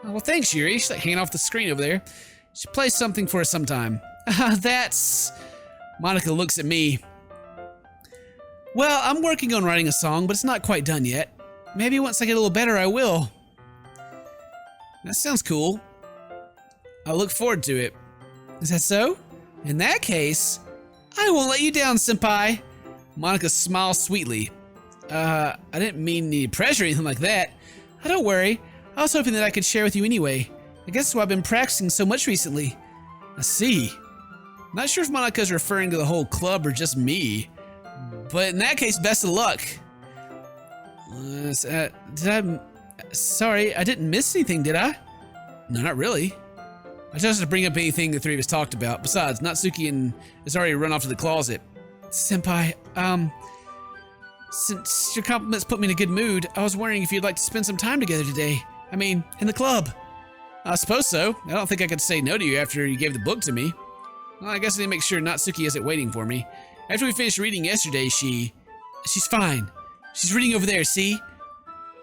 Oh, well, thanks, Yuri. She's like hanging off the screen over there. Should play something for us sometime. That's. Monika looks at me. Well, I'm working on writing a song, but it's not quite done yet. Maybe once I get a little better, I will. That sounds cool. I'll look forward to it. Is that so? In that case, I won't let you down, senpai. Monika smiles sweetly. I didn't mean any pressure or anything like that. Don't worry. I was hoping that I could share with you anyway. I guess that's why I've been practicing so much recently. I see. Not sure if Monika's referring to the whole club or just me. But in that case, best of luck. Sorry, I didn't miss anything, did I? No, not really. I just had to bring up anything the three of us talked about. Besides, Natsuki has already run off to the closet. Senpai, since your compliments put me in a good mood, I was wondering if you'd like to spend some time together today. I mean, in the club. I suppose so. I don't think I could say no to you after you gave the book to me. Well, I guess I need to make sure Natsuki isn't waiting for me. After we finished reading yesterday, she's fine. She's reading over there, see?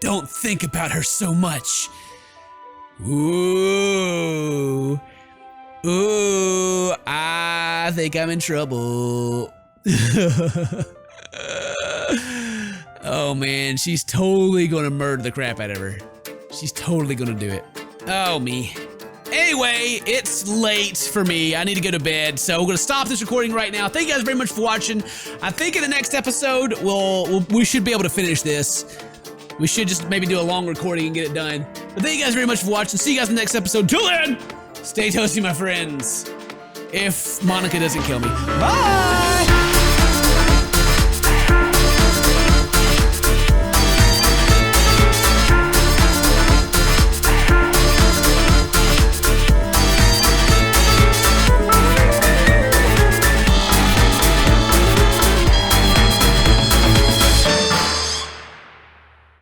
Don't think about her so much. Ooh. Ooh, I think I'm in trouble. Oh man, she's totally gonna murder the crap out of her. She's totally gonna do it. Oh me. Anyway, it's late for me. I need to go to bed, so we're gonna stop this recording right now. Thank you guys very much for watching. I think in the next episode, we should be able to finish this. We should just maybe do a long recording and get it done. But thank you guys very much for watching. See you guys in the next episode. Till then, stay toasty, my friends. If Monika doesn't kill me. Bye!